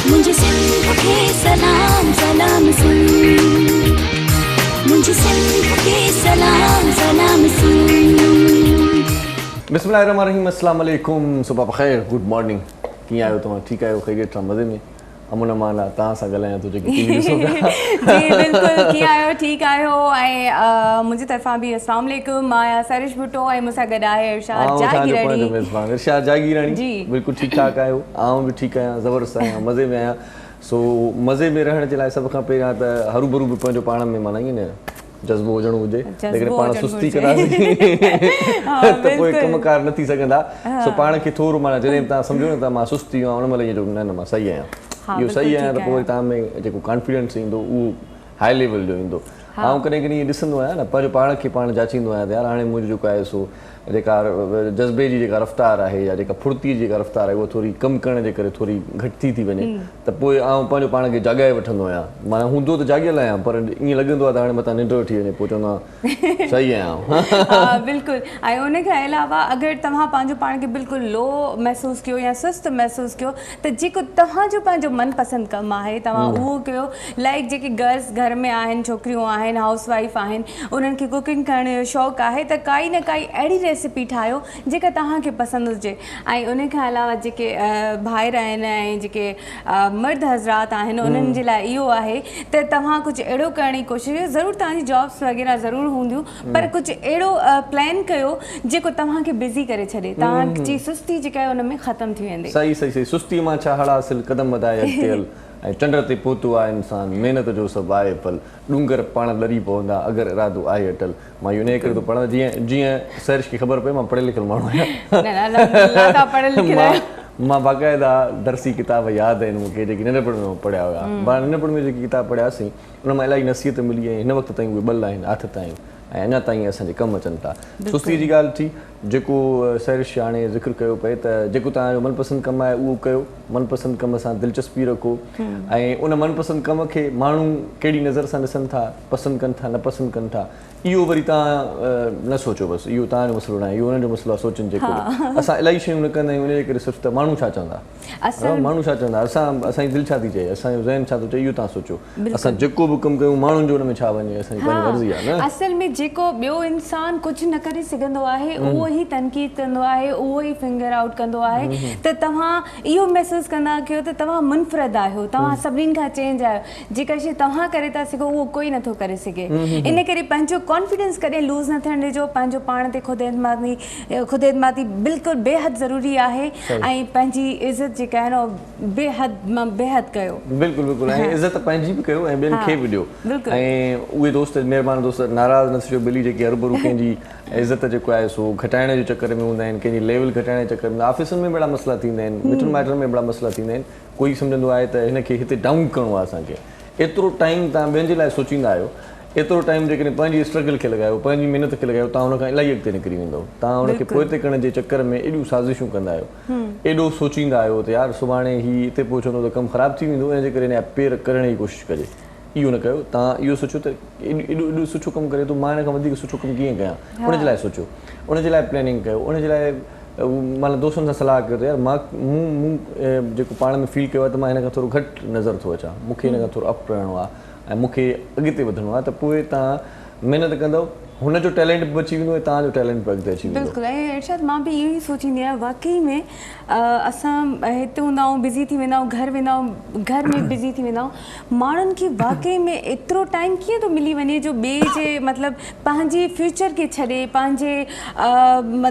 मुझे सिंध के सलाम सलाम सुन, मुझे सिंध के सलाम सलाम सुन। बिस्मिल्लाहिर्रहमानिर्रहीम, अस्सलाम वालेकुम, सुबह बखैर, गुड मॉर्निंग। कीअं आहियो तव्हां? ठीकु आहियो? ख़ैरियत सां? मज़े में? अमन अमान आहे। तव्हां सां ॻाल्हायां थो जेकी टीवी ॾिसो पिया। जी बिल्कुलु, कीअं आहियो? ठीकु आहियो? ऐं मुंहिंजी तरफ़ां बि अस्सलाम वालेकुम। मां आहियां सरिश भुट्टो ऐं मूंसां गॾु आहे इरशाद जागीरानी। इरशाद जागीरानी जी बिल्कुलु ठीकु ठाक आहियो? आऊं बि ठीकु आहियां, ज़बरदस्त आहियां, मज़े में आहियां। सो मज़े में रहण जे लाइ सभ खां पहिरियां त हरू भरू बि पंहिंजो पाण में माना ईअं न जज़्बो हुजणो हुजे, लेकिन पाण सुस्ती कंदासीं त पोइ कमकार न थी सघंदा। सो पाण खे थोरो माना जॾहिं तव्हां सम्झो न त मां सुस्ती आहियां उन महिल ईअं जो न मां सही आहियां, इहो सही आहियां, त पोइ तव्हां में जेको कॉन्फिडेंस ईंदो उहो हाई लेवल जो ईंदो। ऐं कॾहिं कॾहिं ईअं ॾिसंदो आहियां न पंहिंजो पाण खे पाण जाचींदो आहियां त यार हाणे मुंहिंजो जेको आहे सो जेका जज़्बे जी जेका रफ़्तार आहे या जेका फुर्ती जी जेका रफ़्तार आहे उहा थोरी कमु करण जे करे थोरी घटि थी वञे त पोइ आउं पंहिंजो पाण खे जाॻाए वठंदो आहियां। माना हूंदो त जाॻियल आहियां पर ईअं लॻंदो आहे त हाणे मथां निंड वेठी वञे, पोइ चवंदो आहियां सही आहियां। बिल्कुलु। ऐं उनखां अलावा अगरि तव्हां पंहिंजो पाण खे बिल्कुलु लो महसूसु कयो या सुस्तु महसूसु कयो त जेको तव्हांजो पंहिंजो मनपसंदि कमु आहे तव्हां उहो कयो। लाइक जेके गर्ल्स घर में आहिनि, छोकिरियूं आहिनि, हाउस वाइफ आहिनि, उन्हनि खे कुकिंग करण जो शौक़ु आहे त काई न काई अहिड़ी रेसिपी ठाहियो जेका तव्हांखे पसंदि हुजे। ऐं उनखां अलावा जेके भाइर आहिनि ऐं जेके मर्द हज़रात आहिनि उन्हनि जे लाइ इहो आहे त तव्हां कुझु अहिड़ो करण जी कोशिशि कयो। ज़रूरु तव्हांजी जॉब्स वग़ैरह ज़रूरु हूंदियूं पर कुझु अहिड़ो प्लान कयो जेको तव्हांखे बिज़ी करे छॾे, तव्हांजी सुस्ती जेका आहे उन में ख़तमु थी वेंदी। सही सही सही। सुस्ती मां छा हड़ हासिल, क़दम वधाए अॻिते हल, ऐं चंड ते पहुतो आहे इंसान, महिनत जो सभु आहे फल, डूंगर पाण लड़ी पवंदा अगरि इरादो आहे अटल। मां इहो इन करे थो पढ़ां जीअं जीअं सरिश खे ख़बर पए मां पढ़ियल लिखियल माण्हू आहियां। मां बाक़ाइदा दर्सी किताब यादि आहिनि मूंखे जेकी नंढपण में पढ़िया हुआ। मां नंढपण में जेकी किताब पढ़ियासीं उन मां इलाही नसीहत मिली ऐं हिन वक़्तु ताईं उहे ॿल आहिनि हथ ताईं ऐं अञा ताईं असांजे कमु अचनि था। सुस्ती जी ॻाल्हि थी, जेको सरिश हाणे ज़िक्र कयो पए त जेको तव्हांजो मनपसंदि कमु आहे उहो कयो, मनपसंदि कम सां दिलचस्पी रखो ऐं उन मनपसंदि कम खे माण्हू कहिड़ी नज़र सां ॾिसनि था, पसंदि कनि था, न पसंदि कनि था, इहो वरी तव्हां न सोचो। बसि इहो तव्हांजो मसइलो न आहे, इहो उन्हनि जो मसइलो आहे सोचनि जेको। असां इलाही शयूं न कंदा आहियूं उनजे करे सिर्फ़ु त माण्हू छा चवंदा, माण्हू छा चवंदा, असांजी दिलि छा थी चए, असांजो ज़हन छा थो चए, इहो तव्हां सोचो। असां जेको बि कमु कयूं माण्हुनि जो हुन में छा वञे, असांजी पंहिंजी मर्ज़ी आहे न। असल में जेको ॿियो इंसान कुझु न करे सघंदो आहे उहो ई तनक़ीद कंदो आहे, उहो ई फिंगर आउट कंदो आहे त तव्हां इहो महसूसु कंदा कयो त तव्हां मुनफ़रद आहियो, तव्हां सभिनीनि खां चेंज आहियो। जेका शइ तव्हां करे था सघो उहो कोई नथो करे सघे। इन करे पंहिंजो कॉन्फिडेंस कॾहिं लूज़ न थियणु ॾिजो। पंहिंजो पाण ते ख़ुदि एतमादी बिल्कुलु बेहद ज़रूरी आहे ऐं पंहिंजी इज़त जेका आहे न बेहद मां बेहद कयो। बिल्कुलु बिल्कुलु। ऐं इज़त पंहिंजी बि कयो ऐं ॿियनि खे बि ॾियो। ऐं उहे दोस्त महिरबानी दोस्त नाराज़ न थियो ॿिली जेकी हरूभरू कंहिंजी इज़त जेको आहे सो घटाइण जे चकर में हूंदा आहिनि, कंहिंजी लेवल घटाइण जे चकर में। ऑफिसनि में बड़ा मसइला थींदा आहिनि, मिटनि माइटनि में बड़ा मसइला थींदा आहिनि। कोई सम्झंदो आहे त हिन खे हिते डाउन करिणो आहे असांखे। एतिरो टाइम तव्हां ॿियनि जे लाइ सोचींदा आहियो, एतिरो टाइम जेकॾहिं पंहिंजी स्ट्रगल खे लॻायो, पंहिंजी महिनत खे लॻायो, तव्हां हुन खां इलाही अॻिते निकिरी वेंदव। तव्हां हुनखे पोइते करण जे चकर में एॾियूं साज़िशूं कंदा आहियो, एॾो सोचींदा आहियो त यार सुभाणे हीउ हिते पहुचंदो त कमु ख़राबु थी वेंदो, इनजे करे हिन जा पेर करण जी कोशिशि कजे। इहो न कयो। तव्हां इहो सोचो त एॾो सुठो कमु करे थो, मां हिन खां वधीक सुठो कमु कीअं कयां, उनजे लाइ सोचो, उनजे लाइ प्लानिंग कयो, उनजे लाइ माना दोस्तनि सां सलाह कयो त यार मूं जेको पाण में फील कयो आहे त मां हिन खां थोरो घटि नज़र थो अचां, मूंखे हिन खां थोरो अप रहणो आहे ऐं मूंखे अॻिते वधिणो आहे, त पोइ तव्हां महिनत कंदव, हुनजो टैलेंट बि अची वेंदो ऐं तव्हांजो टैलेंट बि अॻिते अची वेंदो। बिल्कुलु। ऐं इरशाद मां बि इहो ई सोचींदी आहियां, वाकई में असां हिते हूंदा आहियूं, बिज़ी थी वेंदा आहियूं, घर वेंदा आहियूं, घर में बिज़ी थी वेंदा आहियूं। माण्हुनि खे वाकई में एतिरो टाइम कीअं थो मिली वञे जो ॿिए जे मतिलबु पंहिंजे फ्यूचर खे छॾे, पंहिंजे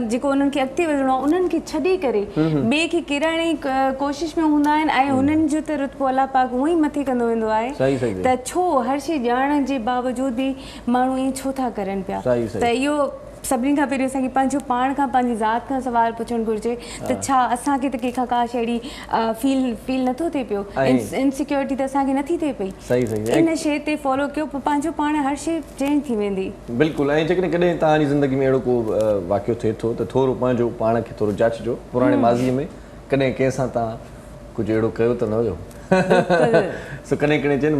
जेको उन्हनि खे अॻिते वधिणो आहे उन्हनि खे छॾे करे ॿिए खे किरण जी कोशिशि में हूंदा आहिनि ऐं हुननि जो त रुतबो अलाह पाक उहो ई मथे कंदो वेंदो आहे त छो हर शइ ॼाणण जे बावजूद बि माण्हू ईअं छो था करनि पिया। त इहो सभिनी खां पहिरियों असांखे पंहिंजो पाण खां, पंहिंजी ज़ात खां सवाल पुछणु घुरिजे त छा असांखे त कंहिंखां का शइ अहिड़ी फील नथो थिए पियो, इनसिक्योरिटी त असांखे नथी थिए पई। इन शइ ते फॉलो कयो, पंहिंजो पाण हर शइ चेंज थी वेंदी। बिल्कुलु। ऐं जेकॾहिं कॾहिं तव्हांजी ज़िंदगी में अहिड़ो को वाक़ियो थिए थो त थोरो पंहिंजो पाण खे थोरो जाचिजो। पुराणे माज़ीअ में कॾहिं कंहिंसां तव्हां कुझु अहिड़ो कयो त न हुयो सो कॾहिं कॾहिं चवनि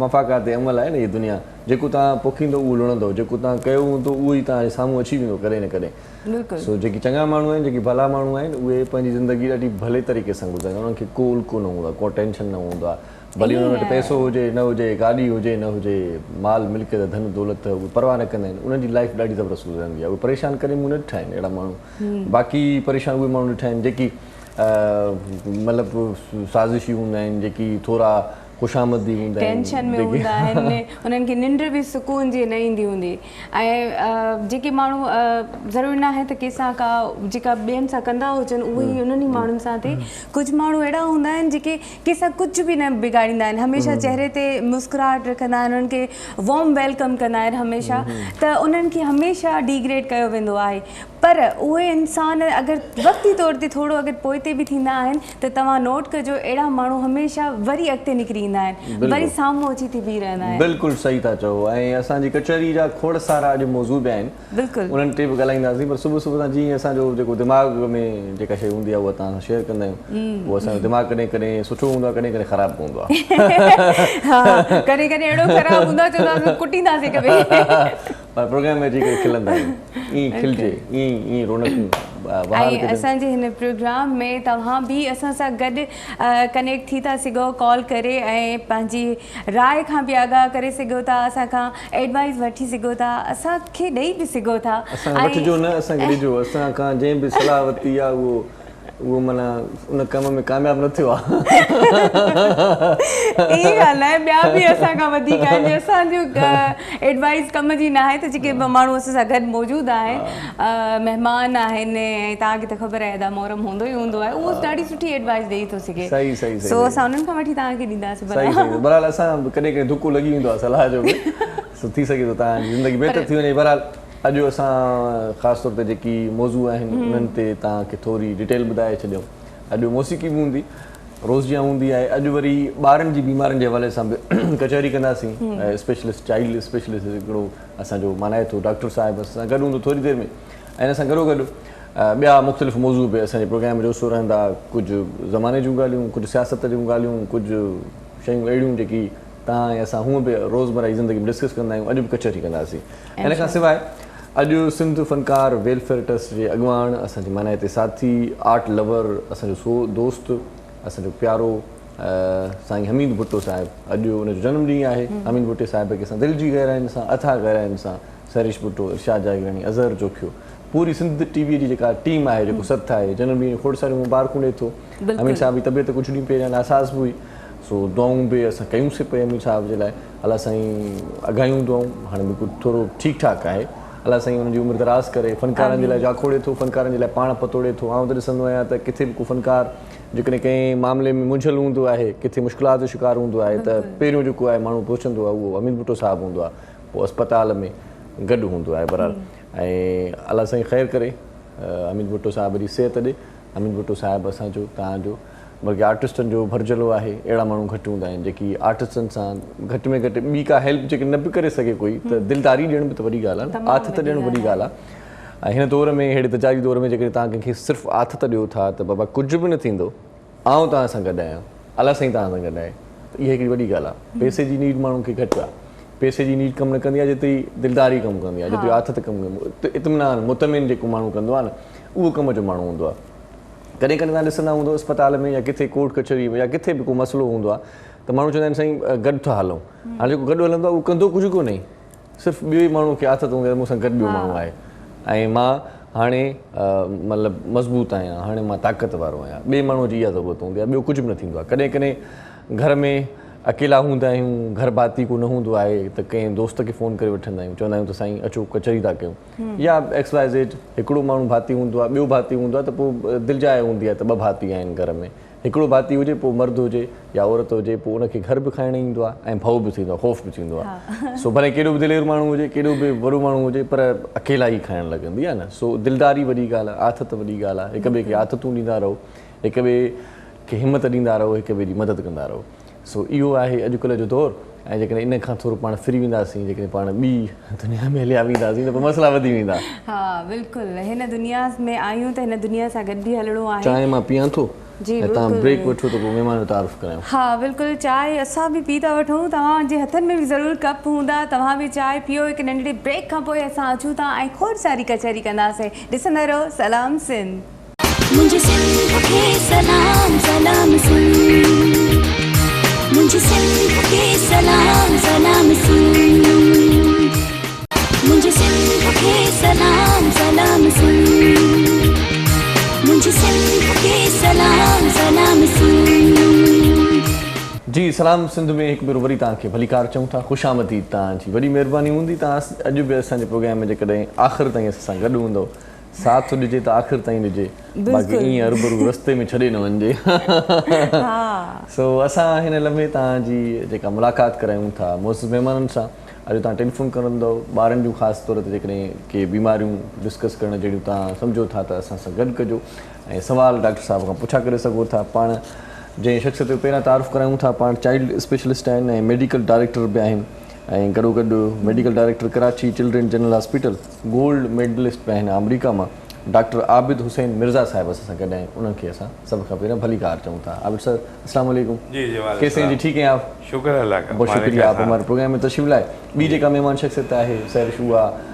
मफ़ाक़ात अमल आहे न इहा दुनिया जेको तव्हां पोखींदो उहो लुणंदो जेको तव्हां कयो हूंदो उहो ई तव्हांजे साम्हूं अची वेंदो कॾहिं न कॾहिं सो जेकी चङा माण्हू आहिनि जेकी भला माण्हू आहिनि उहे पंहिंजी ज़िंदगी ॾाढी भले तरीक़े सां गुज़ारींदा उन्हनि खे को उल्को न हूंदो आहे को टेंशन न हूंदो आहे भली हुन वटि पैसो हुजे न हुजे गाॾी हुजे न हुजे माल मिल्कियत धन दौलत उहे परवाह न कंदा आहिनि उन्हनि जी लाइफ ॾाढी ज़बरदस्त गुज़रंदी आहे उहे परेशान करे मूं न ॾिठा आहिनि अहिड़ा माण्हू बाक़ी परेशान उहे माण्हू ॾिठा आहिनि जेकी मतिलबु साज़िशी हूंदा आहिनि जेकी थोरा ख़ुशामदी हूंदा आहिनि टेंशन में हूंदा आहिनि उन्हनि खे निंड बि सुकून जी न ईंदी हूंदी ऐं जेके माण्हू ज़रूरी न आहे त कंहिंसां का जेका ॿियनि सां कंदा हुजनि उहे ई उन्हनि माण्हुनि सां थिए कुझु माण्हू अहिड़ा हूंदा आहिनि जेके कंहिंसां कुझु बि न बिगाड़ींदा आहिनि हमेशह चहिरे ते मुस्कुराहट रखंदा आहिनि उन्हनि खे वॉर्म वेलकम कंदा आहिनि हमेशह त उन्हनि खे हमेशह डिग्रेड कयो वेंदो आहे पर उहे इंसान अगरि वक़्ती तौर ते थोरो अगरि पोइते बि थींदा आहिनि त तव्हां नोट कजो अहिड़ा माण्हू हमेशह वरी अॻिते निकिरी ईंदा आहिनि वरी साम्हूं अची थी बीह रहंदा आहिनि बिल्कुलु सही था चओ ऐं असांजी कचहरी जा खोड़ सारा अॼु मौज़ूद आहिनि बिल्कुलु उन्हनि ते बि ॻाल्हाईंदासीं पर सुबुह सुबुह सां जीअं असांजो जेको दिमाग़ में जेका शइ हूंदी आहे उहा तव्हां सां शेयर कंदा आहियूं उहो असांजो दिमाग़ कॾहिं कॾहिं सुठो हूंदो आहे कॾहिं कॾहिं ख़राबु हूंदो आहे हा कॾहिं कॾहिं अहिड़ो ख़राबु हूंदो आहे चवंदासीं कुटींदासीं कभी पर प्रोग्राम में अची करे खिलंदा आहियूं ईअं खिलजे ईअं रौनक ऐं असांजे हिन प्रोग्राम में तव्हां बि असां सां गॾु कनेक्ट थी था सघो कॉल करे ऐं पंहिंजी राय खां बि आगाह करे सघो था असां खां एडवाइस वठी सघो था असांखे ॾेई बि सघो था असां वठिजो न असांखे ॾिजो असां खां जंहिं बि सलाह वरिती आहे उहो माना उन कम में कामयाबु न थियो आहे इहा ॻाल्हि आहे ॿिया बि असां खां वधीक आहिनि जे असांजो एडवाइस कम जी न आहे त जेके माण्हू असां सां गॾु मौजूदु आहिनि महिमान आहिनि ऐं तव्हांखे त ख़बर आहे एॾा मोहरम हूंदो ई हूंदो आहे उहो ॾाढी सुठी एडवाइस ॾेई थो सघे सो असां उन्हनि खां वठी तव्हांखे ॾींदासीं बहरहाल असां कॾहिं कॾहिं धुको लॻी वेंदो आहे सलाह जो बि थी सघे थो तव्हांजी ज़िंदगी बहितर थी वञे बहरहाल अॼु असां ख़ासि तौर ते जेकी मौज़ू आहिनि उन्हनि ते तव्हांखे थोरी डिटेल ॿुधाए छॾियूं अॼु मौसीक़ी बि हूंदी रोज़ जी हूंदी आहे अॼु वरी ॿारनि जी बीमारियुनि जे हवाले सां बि कचहरी कंदासीं स्पेशलिस्ट चाइल्ड स्पेशलिस्ट हिकिड़ो असांजो मनाए थो डॉक्टर साहिबु असां गॾु हूंदो थोरी देरि में ऐं असां गॾो गॾु ॿिया मुख़्तलिफ़ मौज़ू बि असांजे प्रोग्राम में ॾोसो रहंदा कुझु ज़माने जूं ॻाल्हियूं कुझु सियासत जूं ॻाल्हियूं कुझु शयूं अहिड़ियूं जेकी तव्हां ऐं असां हूअं बि रोज़मर्रा जी ज़िंदगी में डिस्कस कंदा आहियूं अॼु बि कचहरी कंदासीं हिन खां सवाइ अॼु सिंध फ़नकार वेलफेयर ट्रस्ट जे अॻुवान असांजे माना ते साथी आर्ट लवर असांजो दोस्त असांजो प्यारो साईं हमीद भुट्टो साहिबु अॼु उनजो जनमु ॾींहुं आहे हमीद भुट्टे साहिब खे असां दिलि जी गहराइनि सां अथाह गहराइनि सां सरिश भुट्टो इर्शाद जागरानी अज़हर जोखियो पूरी सिंध टीवीअ जी जेका टीम आहे जेको सथ आहे जनमु ॾींहुं खोड़ सारियूं मुबारकूं ॾिए थो हमीद साहिब जी तबियत कुझु ॾींहं पहिरियां नासाज़ बि हुई सो दुआऊं बि असां कयूंसीं पई हमीद साहिब जे लाइ अलाह साईं अघायूं दुआऊं हाणे बि कुझु थोरो ठीकु ठाकु आहे अलाह साईं हुनजी उमिरि दराज़ करे फ़नकारनि जे लाइ जाखोड़े थो फ़नकारनि जे लाइ पाण पतोड़े थो आउं त ॾिसंदो आहियां त किथे बि को फ़नकार जेकॾहिं कंहिं मामले में मुंझल हूंदो आहे किथे मुश्किलात जो शिकार हूंदो आहे त पहिरियों जेको आहे माण्हू पहुचंदो आहे उहो हमीद भुट्टो साहिबु हूंदो आहे पोइ अस्पताल में गॾु हूंदो आहे बहरहाल ऐं अलाह साईं ख़ैरु करे हमीद भुट्टो साहिब जी सिहत ॾे हमीद भुट्टो साहिबु असांजो तव्हांजो बल्कि आर्टिस्टनि जो भरिजलो आहे अहिड़ा माण्हू घटि हूंदा आहिनि जेकी आर्टिस्टनि सां घटि में घटि ॿी का हेल्प जेकी न बि करे सघे कोई त दिलदारी ॾियण बि त वॾी ॻाल्हि आहे आथत ॾियणु वॾी ॻाल्हि आहे ऐं हिन दौर में अहिड़े तजारी दौर में जेकॾहिं तव्हां कंहिंखे सिर्फ़ु आथत ॾियो था त बाबा कुझु बि न थींदो आउं तव्हां सां गॾु आहियां अलाह साईं तव्हां सां गॾु आहे त इहा हिकिड़ी वॾी ॻाल्हि आहे पैसे जी नीड माण्हू खे घटि आहे पैसे जी नीड कमु न कंदी आहे जेतिरी दिलदारी कमु कंदी आहे जेतिरी आथत कमु कंदी इत्मिनान मुतमिन जेको माण्हू कंदो आहे न उहो कम जो माण्हू हूंदो आहे कॾहिं कॾहिं तव्हां ॾिसंदा हूंदो अस्पताल में या किथे कोर्ट कचहरी में या किथे बि को मसइलो हूंदो आहे त माण्हू चवंदा आहिनि साईं गॾु था हलूं हाणे जेको गॾु हलंदो आहे उहो कंदो कुझु कोन्हे सिर्फ़ु ॿियो ई माण्हू खे आथत हूंदी आहे मूंसां गॾु ॿियो माण्हू आहे ऐं मां हाणे मतिलबु मज़बूत आहियां हाणे मां ताक़त वारो आहियां ॿिए माण्हूअ जी इहा ज़रूरत हूंदी आहे ॿियो कुझु बि न थींदो आहे कॾहिं कॾहिं घर में अकेला हूंदा आहियूं घर भाती को न हूंदो आहे त कंहिं दोस्त खे फ़ोन करे वठंदा आहियूं चवंदा आहियूं त साईं अचो कचहरी था कयूं या XYZ हिकिड़ो माण्हू भाती हूंदो आहे ॿियो भाती हूंदो आहे त पोइ दिलजाए हूंदी आहे त ॿ भाती आहिनि घर में हिकिड़ो भाती हुजे पोइ मर्द हुजे या औरत हुजे पोइ उनखे घर बि खाइणु ईंदो आहे ऐं भउ बि थींदो आहे ख़ौफ़ बि थींदो आहे सो भले केॾो बि दिलेर माण्हू हुजे केॾो बि वॾो माण्हू हुजे पर अकेला ई खाइणु लॻंदी आहे न सो दिलदारी वॾी ॻाल्हि आहे आथत वॾी ॻाल्हि आहे हिक ॿिए खे आथतूं ॾींदा रहो हिक ॿिए खे हिमत ॾींदा रहो हिक ॿिए जी मदद कंदा रहो सो इहो आहे अॼुकल्ह जो दौरु ऐं जेकॾहिं इन खां थोरो पाण फिरी वेंदासीं जेकॾहिं पाण ॿी दुनिया में हलिया वेंदासीं त पोइ मसइला वधी वेंदा हा बिल्कुलु हिन दुनिया में आहियूं त हिन दुनिया सां गॾु बि हलणो आहे चांहि मां पीआं थो जी, तव्हां बिल्कुलु। ब्रेक वठो त पोइ महिमान जो तारीफ़ करियो। हा बिल्कुलु, चांहि असां बि पी था वठूं, तव्हांजे हथनि में बि ज़रूरु कप हूंदा, तव्हां बि चांहि पीओ। हिकु नंढड़ी ब्रेक खां पोइ असां अचूं था ऐं खोड़ सारी कचहरी कंदासीं। ॾिसंदा रहो सलाम सिंध। मुझे सिंध के सलाम सलाम सिंध, मुझे सिंध के सलाम सलाम सिंध, मुझे सिंध के सलाम सलाम सिंध, मुझे सिंध के सलाम सलाम सिंध। जी सलाम सिंध में हिकु भेरो वरी तव्हांखे भलीकार चऊं था, ख़ुशि आमदीद। तव्हांजी वॾी महिरबानी हूंदी तव्हां अॼु बि असांजे प्रोग्राम में जेकॾहिं आख़िर ताईं असां सां गॾु हूंदव, साथ ॾिजे त आख़िर ताईं ॾिजे, बाक़ी ईअं अरबरू रस्ते में छॾे न वञिजे। सो असां हिन लम्हे तव्हांजी जेका मुलाक़ात करायूं था मुअज़्ज़िज़ महिमाननि सां, अॼु तव्हां टेलीफोन कंदव ॿारनि जूं ख़ासि तौर ते जेकॾहिं के बीमारियूं डिस्कस करण जहिड़ियूं तव्हां सम्झो था त असां सां गॾु कजो ऐं सवाल डॉक्टर साहिब खां पुछा करे सघो था। पाण जंहिं शख़्स ते पहिरियां तारीफ़ करायूं था, पाण चाइल्ड स्पेशलिस्ट आहिनि ऐं मेडिकल डायरेक्टर बि आहिनि ऐं गॾोगॾु medical director Karachi children general hospital, gold medallist बि आहिनि अमरीका मां, डॉक्टर आबिद हुसैन मिर्ज़ा साहिब असां सां गॾु आहिनि। उन्हनि खे असां सभ खां पहिरियों भलीकार चऊं था। आबिद सर अस्सलाम वालेकुम। जी जी वालेकुम। कैसे हैं जी, ठीक हैं आप? शुक्र अल्लाह का। बहुत शुक्रिया आप हमारे प्रोग्राम में तशरीफ़ लाए। ॿी जेका महिमान शख़्सियत आहे सैरशू आहे,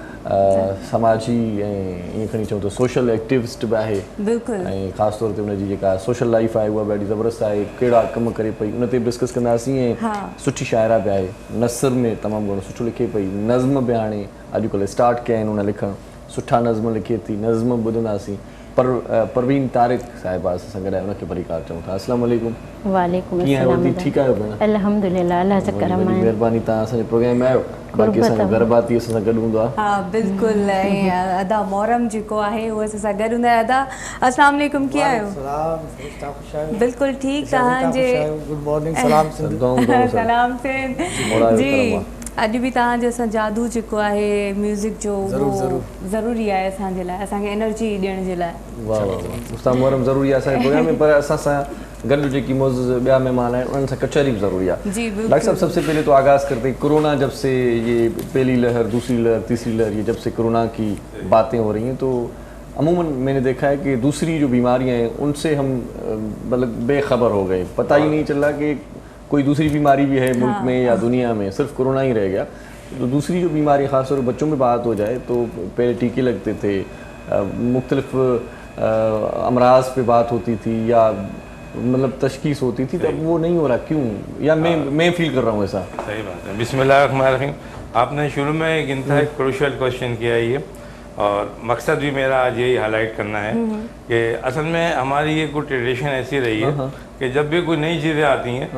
समाजी ऐं ईअं खणी चऊं त सोशल एक्टिविस्ट बि आहे बिल्कुलु ऐं ख़ासि तौर ते उनजी जेका सोशल लाइफ आहे उहा ॾाढी ज़बरदस्त आहे, कहिड़ा कम करे पई उन ते बि डिस्कस कंदासीं। ऐं सुठी शाइरा बि आहे, नसर में तमामु घणो सुठो लिखे पई, नज़्म बि हाणे अॼुकल्ह स्टार्ट कया आहिनि उन लिखणु, सुठा नज़्म लिखे थी, नज़्म ॿुधंदासीं। परवीन तारिक साहिबा असां सां गॾु आहे, उनखे भलीकार चऊं था। अस्सलाम वालेकुम। वालेकुम कीअं आहियो जी, ठीकु आहियो भेण? अल्हम्दुलिल्लाह, अल्लाह जा करम आहे। महिरबानी, तव्हां असांजे प्रोग्राम में आयो, बाक़ी असांजो घरबाती असां सां गॾु हूंदो आहे। हा बिल्कुलु। ऐं अदा मोहरम जेको आहे उहो असां सां गॾु हूंदा आहे। अदा अस्सलाम वालेकुम, कीअं आहियो? बिल्कुलु ठीकु। तव्हांजे गुड मॉर्निंग, सलाम सिंध। सलाम सिंध जी। अॼु बि तव्हांजो असां जादू जेको आहे म्यूज़िक जो उहो ज़रूरी आहे असांजे लाइ, असांखे एनर्जी ॾियण जे लाइ। वाह वाह वाह, उस्ताद मोहरम ज़रूरी आहे असांजे प्रोग्राम में, पर असां सां गॾु जेकी मुअज़्ज़िज़ ॿिया महिमान आहिनि उन्हनि सां कचहरी भी ज़रूरी है। डॉक्टर साहब, सबसे पहले तो आगाज़ करते हैं, कोरोना जब से ये पहली लहर, दूसरी लहर, तीसरी लहर, ये जब से कोरोना की बातें हो रही हैं तो अमूमन मैंने देखा है कि दूसरी जो बीमारियां हैं उनसे हम मतलब बेखबर हो गए, पता ही नहीं चल रहा कि कोई दूसरी बीमारी भी है मुल्क में या दुनिया में, सिर्फ कोरोना ही रह गया। तो दूसरी जो बीमारी ख़ासतौर पर बच्चों में बात हो जाए तो पहले टीके लगते थे, मुख्तलिफ अमराज पे बात होती थी या मतलब तशखीस होती थी, तब वो नहीं हो रहा, क्यों? या मैं फील कर रहा हूँ ऐसा? सही बात है। बिस्मिल्लाहिर्रहमानिर्रहीम। आपने शुरू में एक इंतहाई क्रूशियल क्वेश्चन किया ये, और मकसद भी मेरा आज यही हाईलाइट करना है कि असल में हमारी ये कुछ ट्रेडिशन ऐसी रही है कि जब भी कोई नई चीज़ें आती हैं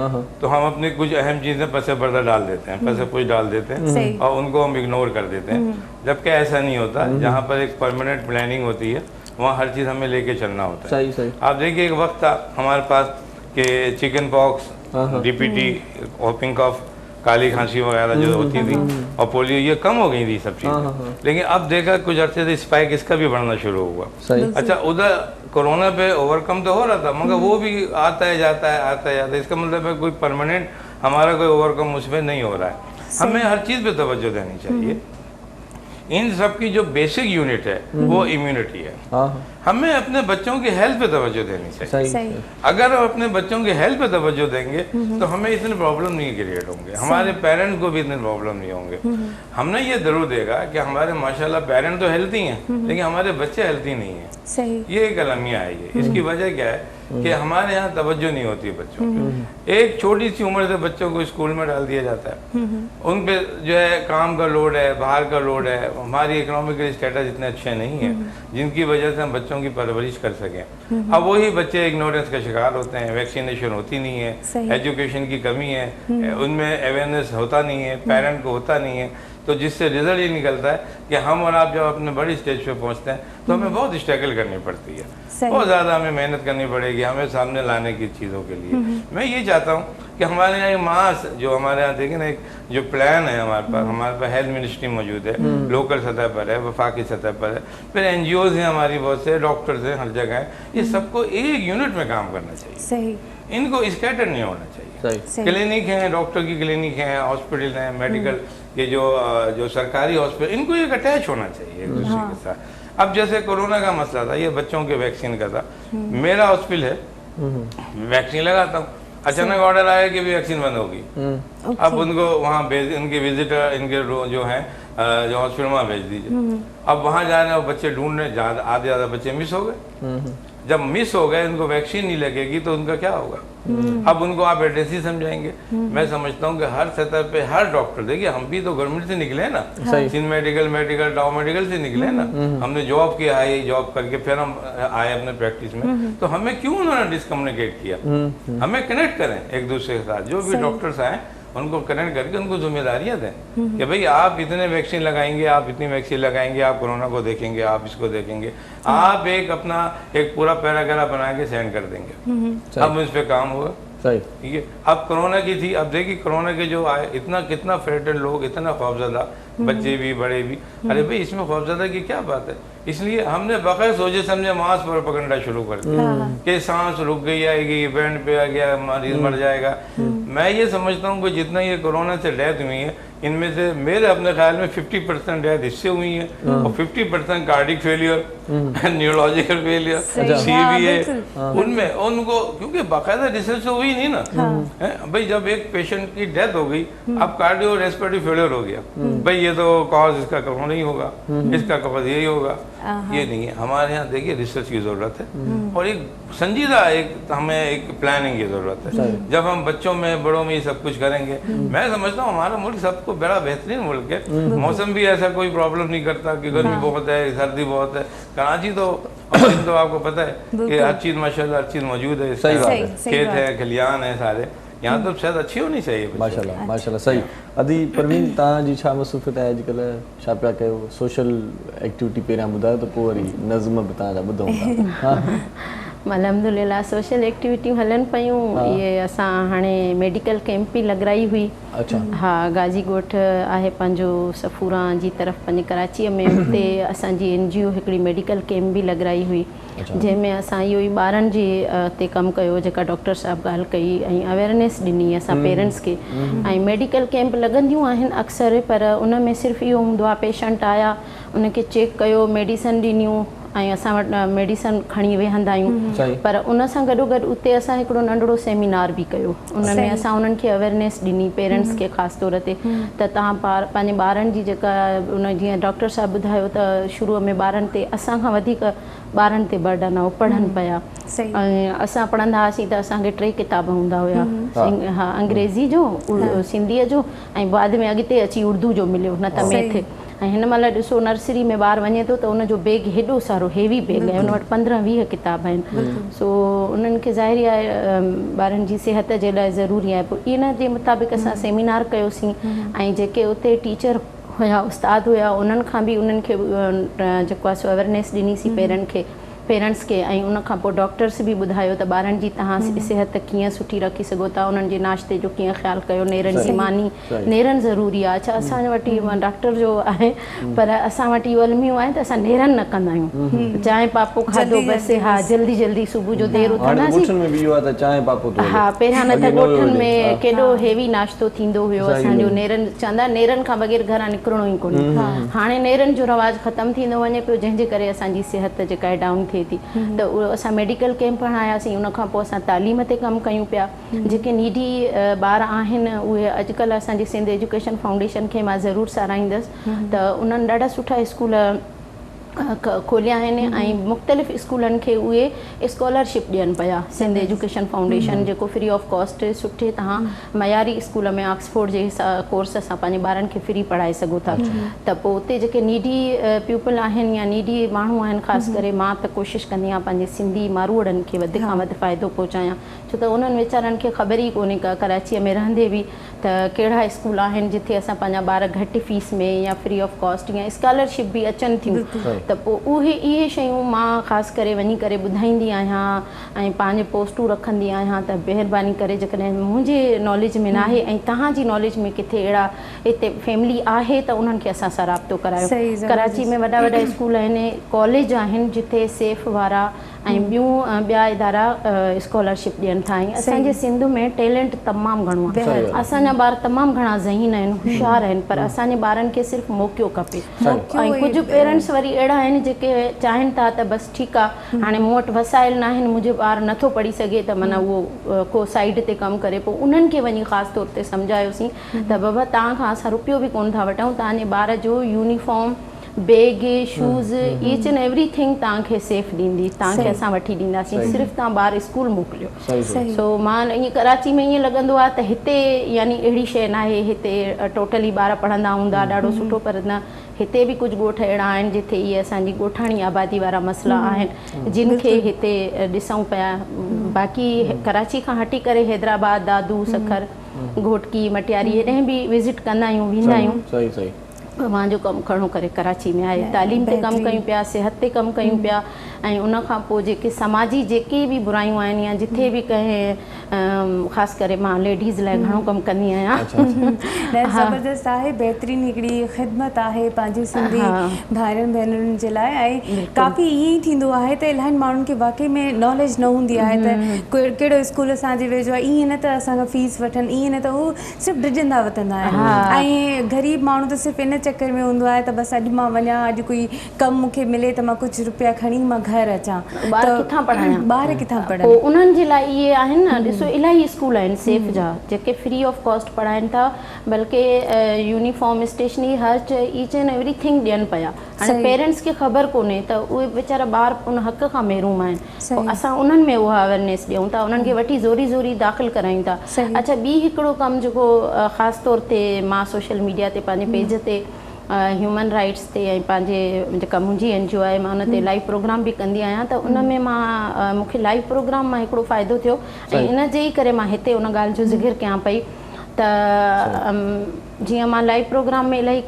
तो हम अपनी कुछ अहम चीज़ें पसे पर्दा डाल देते हैं, पसे पुश डाल देते हैं और उनको हम इग्नोर कर देते हैं, जबकि ऐसा नहीं होता। जहाँ पर एक परमानेंट प्लानिंग होती है वहाँ हर चीज़ हमें लेके चलना होता है। सही सही। आप देखिए एक वक्त था हमारे पास कि चिकन पॉक्स, डीपीटी, होपिंग कफ, काली खांसी वगैरह जो होती थी और पोलियो, ये कम हो गई थी सब चीज़ें। लेकिन अब देखा कुछ अर्से से स्पाइक इसका भी बढ़ना शुरू हुआ। अच्छा, उधर कोरोना पे ओवरकम तो हो रहा था, मगर वो भी आता है जाता है, आता है जाता है। इसका मतलब है कोई परमानेंट हमारा कोई ओवरकम उसमें नहीं हो रहा है। हमें हर चीज़ पे तवज्जो देनी चाहिए। इन सब की जो बेसिक यूनिट है वो इम्यूनिटी है। हमें अपने बच्चों की हेल्थ पे तवज्जो देनी चाहिए। अगर हम अपने बच्चों की हेल्थ पे तवज्जो देंगे तो हमें इतने प्रॉब्लम नहीं क्रिएट होंगे, हमारे पेरेंट्स को भी इतने प्रॉब्लम नहीं होंगे। हमने ये जरूर देखा कि हमारे माशाल्लाह पेरेंट्स तो हेल्थी हैं लेकिन हमारे बच्चे हेल्थी नहीं हैं। ये एक अलमिया है। ये इसकी वजह क्या है कि हमारे यहाँ तवज्जो नहीं होती है बच्चों की। एक छोटी सी उम्र से बच्चों को स्कूल में डाल दिया जाता है, उन पे जो है काम का लोड है, बाहर का लोड है, हमारी इकोनॉमिकल स्टेटस इतने अच्छे नहीं है जिनकी वजह से हम बच्चों की परवरिश कर सकें। अब वही बच्चे इग्नोरेंस का शिकार होते हैं, वैक्सीनेशन होती नहीं है, एजुकेशन की कमी है, उनमें अवेयरनेस होता नहीं है, पेरेंट को होता नहीं है, तो जिससे रिजल्ट ये निकलता है कि हम और आप जब अपने बड़ी स्टेज पे पहुंचते हैं तो हमें बहुत स्ट्रगल करनी पड़ती है, बहुत ज़्यादा हमें मेहनत करनी पड़ेगी हमें सामने लाने की चीज़ों के लिए। मैं ये चाहता हूँ कि हमारे यहाँ मास जो हमारे यहाँ देखिए ना, एक जो प्लान है हमारे पास हेल्थ मिनिस्ट्री मौजूद है, लोकल सतह पर है, वफाकी सतह पर है, फिर NGOs हैं हमारी बहुत से, डॉक्टर्स हैं हर जगह हैं। ये सबको एक यूनिट में काम करना चाहिए, इनको स्कैटर नहीं होना चाहिए। क्लिनिक हैं, डॉक्टर की क्लिनिक हैं, हॉस्पिटल हैं, मेडिकल ये जो सरकारी हॉस्पिटल, इनको एक अटैच होना चाहिए एक दूसरे के साथ। अब जैसे कोरोना का मसला था, ये बच्चों के वैक्सीन का था, मेरा हॉस्पिटल है वैक्सीन लगाता हूँ, अचानक ऑर्डर आया कि भी वैक्सीन बंद होगी। अब उनको वहाँ भेज, इनके विजिटर इनके जो हैं जो हॉस्पिटल वहाँ भेज दीजिए। अब वहाँ जा रहे हैं, बच्चे ढूंढ रहे, आधे ज़्यादा बच्चे मिस हो गए। जब मिस हो गए, उनको वैक्सीन नहीं लगेगी तो उनका क्या होगा? अब उनको आप एड्रेस ही समझाएंगे। मैं समझता हूँ कि हर सतह पे हर डॉक्टर, देखिए हम भी तो गवर्नमेंट से निकले हैं ना, सिंध मेडिकल टाउ मेडिकल से निकले हैं ना, हमने जॉब किया है, जॉब करके फिर हम आए अपने प्रैक्टिस में। तो हमें क्यों उन्होंने डिसकम्युनिकेट किया? हमें कनेक्ट करें एक दूसरे के साथ, जो भी डॉक्टर्स आए उनको कनेक्ट करके उनको जिम्मेदारियां दें कि भाई आप इतने वैक्सीन लगाएंगे, आप इतनी वैक्सीन लगाएंगे, आप कोरोना को देखेंगे, आप इसको देखेंगे, आप एक अपना एक पूरा पैराग्राफ बना के सेंड कर देंगे। अब इस पे काम होगा। ठीक है। अब कोरोना की थी, अब देखिए कोरोना के जो आए, इतना कितना फ्रेटेड लोग, इतना खौफजदा, बच्चे भी बड़े भी। अरे भाई इसमें खौफजदा की क्या बात है? इसलिए हमने बगैर सोचे समझे मास पर पकड़ना शुरू कर दिया कि सांस रुक गई, आएगी बैंड पे आ गया, मरीज मर जाएगा। मैं ये समझता हूँ कि जितना ये कोरोना से डेथ हुई है, इनमें से मेरे अपने ख्याल में 50% डेथ इससे हुई है और 50% कार्डिक फेलियर, न्यूरोलॉजिकल फेलियर, सीवीए, उनमें उनको, क्योंकि बाकायदा रिसर्च तो हुई नहीं ना। भाई जब एक पेशेंट की डेथ हो गई, अब कार्डियो रेस्पिरेटरी फेलियर हो गया, भाई ये तो कॉज इसका कोरोना नहीं होगा, इसका कॉज यही होगा। ये नहीं है। हमारे यहाँ देखिए रिसर्च की जरूरत है और एक संजीदा हमें एक प्लानिंग की जरूरत है। जब हम बच्चों में बड़ों में ये सब कुछ करेंगे, मैं समझता हूँ हमारा मुल्क सबको बड़ा बेहतरीन मुल्क है। मौसम भी ऐसा कोई प्रॉब्लम नहीं करता कि गर्मी बहुत है, सर्दी बहुत है। कराची तो आपको पता है कि हर चीज माशाल्लाह हर चीज मौजूद है, खेत है, खलियान है सारे, यहाँ तो शायद अच्छी होनी चाहिए। माशाल्लाह माशाल्लाह सही। अदी परवीन तव्हांजी छा मसरूफ़ियत आहे अॼुकल्ह, छा पिया कयो? सोशल एक्टिविटी पहिरियां ॿुधायो त पोइ वरी नज़्म बि तव्हांजा ॿुधूं था। अल्हम्दुलिल्लाह सोशल एक्टिविटियूं हलन पियूं। ये असां हाणे मेडिकल कैंप भी लॻाई हुई। अच्छा। हाँ, गाजी ॻोठ आहे पंहिंजो सफूरा जी तरफ़ पंहिंजे कराचीअ में, उते असांजी NGO हिकिड़ी मेडिकल कैंप भी लॻाई हुई, जंहिंमें असां इहो ई ॿारनि जे ते कमु कयो, जेका डॉक्टर साहब ॻाल्हि कई, ऐं अवेयरनेस ॾिनी असां पेरेंट्स खे। ऐं मेडिकल कैंप लॻंदियूं आहिनि अक्सर, पर उन में सिर्फ़ु इहो हूंदो आहे पेशेंट आया, उनखे चेक कयो, मेडिसन ॾिनियूं, ऐं असां वटि मेडिसन खणी वेहंदा आहियूं। पर उन सां गॾोगॾु उते असां हिकिड़ो नंढिड़ो सेमिनार बि कयो, उन में असां उन्हनि खे अवेयरनेस ॾिनी पेरेंट्स खे ख़ासि तौर ते, त तव्हां पंहिंजे ॿारनि जी जेका उन जीअं डॉक्टर साहब ॿुधायो त शुरूअ में ॿारनि ते असांखां वधीक ॿारनि ते बर्डन आहे, पढ़नि पिया। ऐं असां पढ़ंदा हुआसीं त असांखे 3 किताब हूंदा हुया, हा, अंग्रेज़ी जो, सिंधीअ जो, ऐं बाद में अॻिते अची उर्दू जो मिलियो, न त मैथ। ऐं हिन महिल ॾिसो नर्सरी में ॿारु वञे थो त उनजो बैग हेॾो सारो हेवी बैग आहे, उन वटि 15-20 किताब आहिनि। सो उन्हनि खे ज़ाहिरी आहे ॿारनि जी सिहत जे लाइ ज़रूरी आहे। पोइ इन जे मुताबिक़ असां सेमिनार कयोसीं, ऐं जेके उते टीचर हुया, उस्ताद हुया, उन्हनि खां बि उन्हनि खे जेको आहे सो अवेयरनेस ॾिनीसीं पेरेंट्स के। ऐं उन खां पोइ डॉक्टर्स बि ॿुधायो त ॿारनि जी तव्हां सिहत कीअं सुठी रखी सघो था, उन्हनि जे नाश्ते जो कीअं ख़्यालु कयो, नेरनि जी मानी, नेरनि ज़रूरी आहे। अच्छा, असां वटि डॉक्टर जो आहे, पर असां वटि इहो अलमियूं आहिनि त असां नेरनि न कंदा आहियूं। चांहि पापो खाधो बसि, हा, जल्दी जल्दी सुबुह जो देरि उथंदासीं। हा, पहिरियां न त ॻोठनि में केॾो हेवी नाश्तो थींदो हुयो असांजो, नेरनि चवंदा नेरनि खां बग़ैर घरां निकिरणो ई कोन्हे। हाणे नेरनि जो रवाजु ख़तमु थींदो वञे पियो, जंहिंजे करे असांजी सिहत जेका आहे डाउन थिए थी। त उहो असां मेडिकल कैंप हणायासीं, उन खां पोइ असां तालीम ते कमु कयूं पिया। जेके नीडी ॿार आहिनि उहे अॼुकल्ह असांजी सिंध एजुकेशन फाउंडेशन खे मां ज़रूरु साराईंदसि, त उन्हनि ॾाढा सुठा स्कूल खोलिया आहिनि, ऐं मुख़्तलिफ़ स्कूलनि खे उहे स्कॉलरशिप ॾियनि पिया। सिंध एजुकेशन फाउंडेशन जेको फ्री ऑफ कॉस्ट सुठे तव्हां मयारी स्कूल में ऑक्सफोर्ड जे कोर्स सां पंहिंजे ॿारनि खे फ्री पढ़ाए सघो था। त पोइ उते जेके नीडी पीपल आहिनि या नीडी माण्हू आहिनि, ख़ासि करे मां त कोशिशि कंदी आहियां पंहिंजे सिंधी मारूड़नि खे वधि खां वधि फ़ाइदो पहुचायां, छो त उन्हनि वीचारनि खे ख़बर ई कोन्हे का कराचीअ में रहंदे बि त कहिड़ा स्कूल आहिनि जिथे असां पंहिंजा ॿार घटि फीस में या फ्री ऑफ कॉस्ट या स्कॉलरशिप बि अचनि थियूं। त पोइ इहे शयूं मां ख़ासि करे वञी करे ॿुधाईंदी आहियां ऐं पंहिंजे पोस्टूं रखंदी आहियां त महिरबानी करे जेकॾहिं मुंहिंजे नॉलेज में न आहे ऐं तव्हांजी नॉलेज में किथे अहिड़ा हिते फैमिली आहे त उन्हनि खे असां सां राब्तो करायो। कराची में वॾा वॾा स्कूल आहिनि, कॉलेज आहिनि जिथे सेफ वारा ऐं ॿियूं ॿिया इदारा स्कॉलरशिप ॾियनि था। ऐं असांजे सिंध में टैलेंट तमामु घणो आहे। असांजा ॿार तमामु घणा ज़हीन आहिनि, होशियार आहिनि, पर असांजे ॿारनि खे सिर्फ़ु मौक़ो खपे। ऐं कुझु पेरेंट्स वरी अहिड़ा आहिनि जेके चाहिनि था त बसि ठीकु आहे, हाणे मूं वटि वसाइल न आहिनि, मुंहिंजो ॿारु नथो पढ़ी सघे त माना उहो को साइड ते कमु करे, पोइ उन्हनि खे वञी ख़ासि तौर ते सम्झायोसीं त बाबा तव्हां खां असां रुपयो बि कोन था वठूं, तव्हांजे ॿार जो uniform, bag, shoes, each and everything तव्हांखे सेफ ॾींदी, तव्हांखे असां वठी ॾींदासीं, सिर्फ़ु तव्हां ॿार स्कूल मोकिलियो। सो मां ईअं कराची में ईअं लॻंदो आहे त हिते यानी अहिड़ी शइ न आहे, हिते टोटली ॿार पढ़ंदा हूंदा ॾाढो सुठो, पर न हिते बि कुझु ॻोठ अहिड़ा आहिनि जिथे इहे असांजी ॻोठाणी आबादी वारा मसइला आहिनि जिन खे हिते ॾिसूं पिया। बाक़ी कराची खां हटी करे हैदराबाद, दादू, सखर, घोटकी, मटियारी हेॾे बि विज़िट कंदा आहियूं, वेंदा आहियूं। भगवान जो कमु खणो करे कराची में आहे, तालीम ते कमु कयूं पिया, सिहत ते कमु कयूं पिया, ऐं उन खां पोइ जेके समाजी जेके बि बुरायूं आहिनि या जिथे बि कंहिं ख़ासि करे मां लेडीज़ लाइ घणो कमु कंदी आहियां। ज़बरदस्त आहे, बहितरीन हिकिड़ी ख़िदमत आहे पंहिंजे सिंधी भाइरनि भेनरुनि जे लाइ। ऐं काफ़ी ईअं ई थींदो आहे त इलाही माण्हुनि खे वाक़ई में नॉलेज न हूंदी आहे त कहिड़ो स्कूल असांजे वेझो आहे, ईअं न त असांखां फीस वठनि, ईअं न त उहो सिर्फ़ु डिॼंदा वठंदा आहिनि। ऐं ग़रीब माण्हू त सिर्फ़ु इन चक्कर में हूंदो आहे त बसि अॼु मां वञा, अॼु कोई कमु मूंखे मिले त मां कुझु रुपया खणी मां घर अचां, ॿार किथां पढ़ायां, ॿार किथां पढ़नि। पोइ उन्हनि जे लाइ इहे आहिनि न, ॾिसो इलाही स्कूल आहिनि सेफ जा जेके फ्री ऑफ कॉस्ट पढ़ाइनि था, बल्कि यूनिफॉर्म, स्टेशनरी, हर ईच एंड एवरीथिंग ॾियनि पिया। हाणे पेरेंट्स खे ख़बर कोन्हे त उहे वीचारा ॿार उन हक़ खां महरूम आहिनि, पोइ असां उन्हनि में उहा अवेयरनेस ॾियूं था, उन्हनि खे वठी ज़ोरी ज़ोरी दाख़िल करायूं था। अच्छा, ॿी हिकिड़ो कमु जेको ख़ासि तौर ते मां सोशल मीडिया ते पंहिंजे पेज ते ह्यूमन राइट्स ते ऐं पंहिंजे जेका मुंहिंजी NGO आहे मां उन ते लाइव प्रोग्राम बि कंदी आहियां, त उन में मां मूंखे लाइव प्रोग्राम मां हिकिड़ो फ़ाइदो थियो ऐं इन जे ई करे मां हिते उन ॻाल्हि जो ज़िक्र कयां पई त जीअं मां लाइव प्रोग्राम में इलाही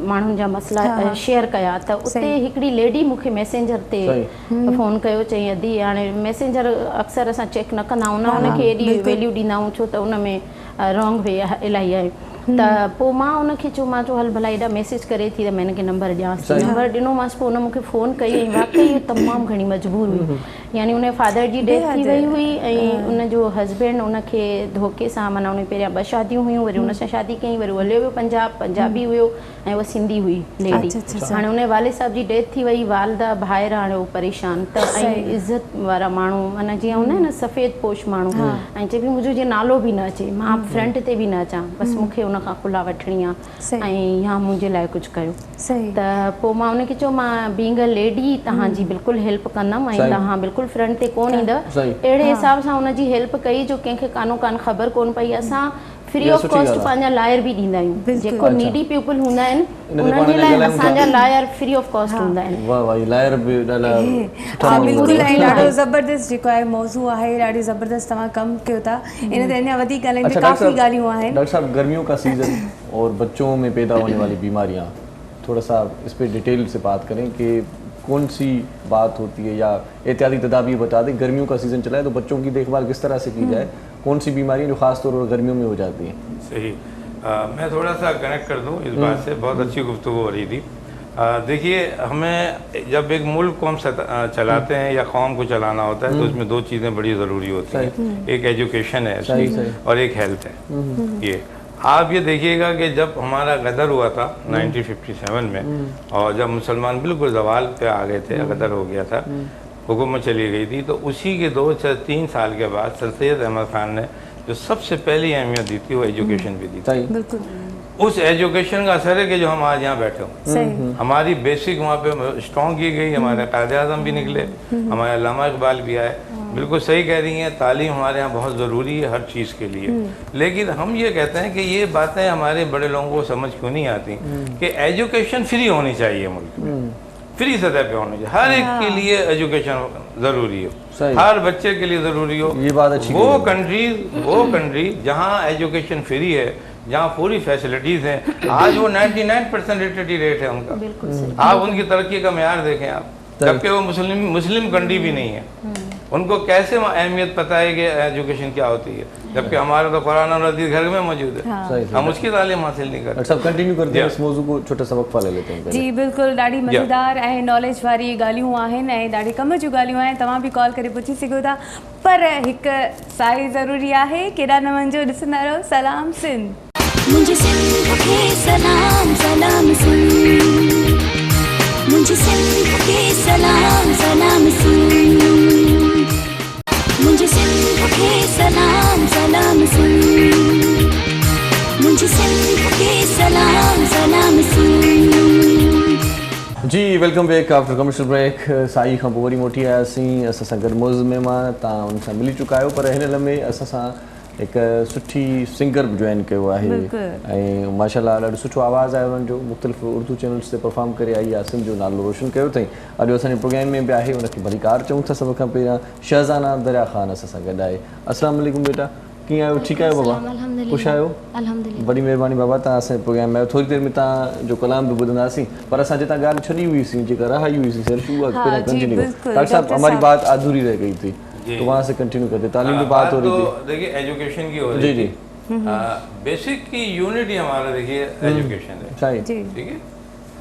माण्हुनि जा मसइला शेयर कया, त उते हिकिड़ी लेडी मूंखे मैसेंजर ते फ़ोन कयो, चई अदी हाणे मैसेंजर अक्सर असां चेक न कंदा आहियूं, उनखे एॾी वैल्यू ॾींदा आहियूं छो त उन में रॉन्ग वे इलाही आहे। त पोइ मां उनखे चयो, मां चयो हल भला एॾा मैसेज करे थी त मैं हिनखे नंबर ॾियांसि, नंबर ॾिनोमांसि। पोइ उन मूंखे फ़ोन कई ऐं वाक़ई तमामु घणी मजबूर हुई, यानी उन फादर जी डेथ थी वई हुई ऐं उनजो हस्बैंड उनखे धोखे सां, माना उन पहिरियां 2 शादियूं हुयूं, वरी उन सां शादी कई, वरी हलियो वियो पंजाब, पंजाबी हुयो ऐं उहा सिंधी हुई लेडी। हाणे उन वाले साहब जी डेथ थी वई, वालदा भाइर हाणे उहो परेशान, त ऐं इज़त वारा माण्हू माना जीअं हूंदा आहिनि न सफ़ेद पोश माण्हू, ऐं चए पई मुंहिंजो जीअं नालो बि न अचे, मां फ्रंट ते बि न अचां, बसि मूंखे उन खां खुला वठणी आहे ऐं या मुंहिंजे लाइ कुझु कयो। त पोइ मां उनखे चयो मां बीइंग अ लेडी तव्हांजी बिल्कुलु हेल्प कंदमि ऐं तव्हां बिल्कुलु फ्रंट ते कोन ईंदा। अहिड़े हिसाब सां उनजी हेल्प कई जो कंहिंखे कानो कान ख़बर कोन पई। असां फ्री ऑफ कॉस्ट पंहिंजा लायर बि ॾींदा आहियूं, जेको नीडी पीपल हूंदा आहिनि उन्हनि जे लाइ असांजा लायर फ्री ऑफ कॉस्ट हूंदा आहिनि। वाह वाह, लायर बि ॾाढो ज़बरदस्त जेको आहे मौज़ू आहे, ॾाढी ज़बरदस्त तव्हां कमु कयो था, इन ते अञा वधीक ॻाल्हाइण काफ़ी ॻाल्हियूं आहिनि। डॉक्टर साहब, गर्मियों का सीज़न और बच्चों में पैदा होने वाली बीमारियाँ, थोड़ा सा इस पर डिटेल से बात करें कि कौन सी बात होती है या एहतियाती तदाबीर बता दें। गर्मियों का सीज़न चला है तो बच्चों की देखभाल किस तरह से की जाए, कौन सी बीमारियाँ जो ख़ास तौर पर गर्मियों में हो जाती हैं? सही, मैं थोड़ा सा कनेक्ट कर दूं इस बात से, बहुत अच्छी गुफ्तगू हो रही थी। देखिए, हमें जब एक मुल्क को हम चलाते हैं या कौम को चलाना होता है तो उसमें 2 चीज़ें बड़ी ज़रूरी होती हैं, एक एजुकेशन है और एक हेल्थ है। ये आप ये देखिएगा कि जब हमारा गदर हुआ था 1957 में और जब मुसलमान बिल्कुल ज़वाल पे आ गए थे, गदर हो गया था, हुकूमत चली गई थी, तो उसी के 2-3 साल के बाद सर सैयद अहमद खान ने जो सबसे पहली अहमियत दी थी वो एजुकेशन भी दी थी। उस एजुकेशन का असर है कि जो हम आज यहाँ बैठे हों, हमारी बेसिक वहाँ पे स्ट्रॉन्ग की गई, हमारे कायदे आज़म भी निकले, हमारे अल्लामा इकबाल भी आए। बिल्कुल सही कह रही हैं, तालीम हमारे यहाँ बहुत ज़रूरी है हर चीज़ के लिए, लेकिन हम ये कहते हैं कि ये बातें हमारे बड़े लोगों को समझ क्यों नहीं आती कि एजुकेशन फ्री होनी चाहिए मुल्क में, फ्री सतह पे होनी चाहिए, हर एक के लिए एजुकेशन ज़रूरी हो, हर बच्चे के लिए ज़रूरी हो। ये बात अच्छी। वो कंट्री जहाँ एजुकेशन फ्री है, जहाँ पूरी फैसिलिटीज़ हैं, आज वो 99% लिटरेटी रेट है उनका। आप उनकी तरक्की का मेयार देखें आप, जबकि वो मुस्लिम कंट्री भी नहीं है। उनको कैसे अहमियत पता है कि एजुकेशन क्या होती है, जबकि हमारा तो कुरान और हदीस घर में मौजूद है, हम उसकी तालीम हासिल नहीं करते। सब कंटिन्यू करते हैं, इस मौजू को छोटा सा वक़्फ़ा ले लेते हैं। जी बिल्कुल, ॾाढी मज़ेदार ऐं नॉलेज वारी ॻाल्हियूं आहिनि ऐं ॾाढी कम जूं ॻाल्हियूं आहिनि, तव्हां बि कॉल करे पुछी सघो था। पर हिकु साई ज़रूरी आहे, केॾा न वञिजो, ॾिसंदा रहो सलाम सिंध। मुझे सिंध के सलाम सलाम सिंध, मुझे सिंध के सलाम सलाम सिंध, मुझे सिंध के सलाम सलाम सिंध, मुझे सिंध के सलाम सलाम सिंध। जी welcome back after commercial break. साई खां पोइ वरी मोटी आयासीं, असां सां गॾु मौज़ महिमान, तव्हां उन सां मिली चुका आहियो, पर हिन लम्हे असां सां हिकु सुठी सिंगर बि जॉइन कयो आहे ऐं माशाल्लाह ॾाढो सुठो आवाज़ु आहे उन्हनि जो, मुख़्तलिफ़ उर्दू चैनल्स ते परफॉर्म करे आई आहे, सिंध जो नालो रोशन कयो अथई। अॼु असांजे प्रोग्राम में बि आहे, उनखे भलीकार चऊं था। सभ खां पहिरियां शहज़ाना दरिया ख़ान असां सां गॾु आहे। अस्सलाम वालेकुम बेटा, कीअं आहियो? ठीकु आहियो बाबा? ख़ुशि आहियो? बड़ी महिरबानी बाबा, तव्हां असांजे प्रोग्राम में आहियो। थोरी देरि में तव्हांजो कलाम बि ॿुधंदासीं, पर असां जितां ॻाल्हि छॾी हुईसीं, जेका रहाई हुईसीं सर शुरू कंटिन्यू। डॉक्टर साहब हमारी बात अधूरी रह गई थी, तो वहाँ से कंटिन्यू करते। तालीम की बात हो रही थी, देखिए एजुकेशन की हो रही थी। बेसिक की यूनिट हमारा देखिए एजुकेशन है, ठीक है।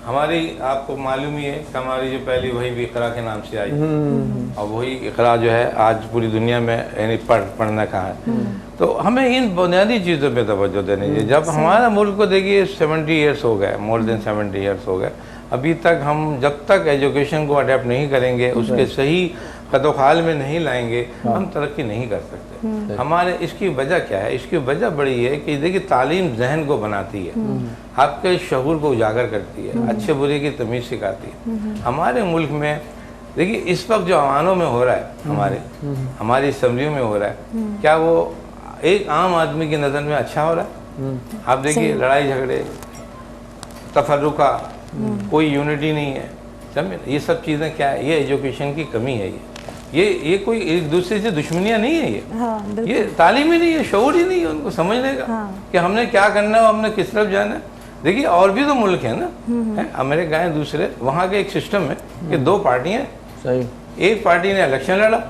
हमारी आपको मालूम ही है कि हमारी जो पहली वही भी इकरा के नाम से आई, और वही इकरा जो है आज पूरी दुनिया में यानी पढ़ना कहाँ है। तो हमें इन बुनियादी चीज़ों पे तवज्जो देनी चाहिए। जब हमारा मुल्क को देखिए 70 ईयर्स हो गए, मोर देन 70 ईयर्स हो गए, अभी तक हम जब तक एजुकेशन को अडेप्ट नहीं करेंगे, उसके सही कदोखाल में नहीं लाएंगे, हम तरक्की नहीं कर सकते। हमारे इसकी वजह क्या है? इसकी वजह बड़ी है कि देखिए तालीम जहन को बनाती है, आपके शऊर को उजागर करती है, अच्छे बुरे की तमीज़ सिखाती है। हमारे मुल्क में देखिए इस वक्त जो अवानों में हो रहा है, हमारी असम्बलियों में हो रहा है, क्या वो एक आम आदमी की नज़र में अच्छा हो रहा है? आप देखिए लड़ाई झगड़े, तफर्रुका, कोई यूनिटी नहीं है, समझे? ये सब चीज़ें क्या है? ये एजुकेशन की कमी है। ये कोई एक दूसरे से दुश्मनियाँ नहीं है, ये तालीम ही नहीं है, शऊर ही नहीं है उनको समझने का कि हमने क्या करना है, हमने किस तरफ जाना है। देखिए और भी तो मुल्क है ना, अमेरिका है, दूसरे, वहाँ के एक सिस्टम है कि 2 पार्टियाँ, एक पार्टी ने इलेक्शन लड़ा,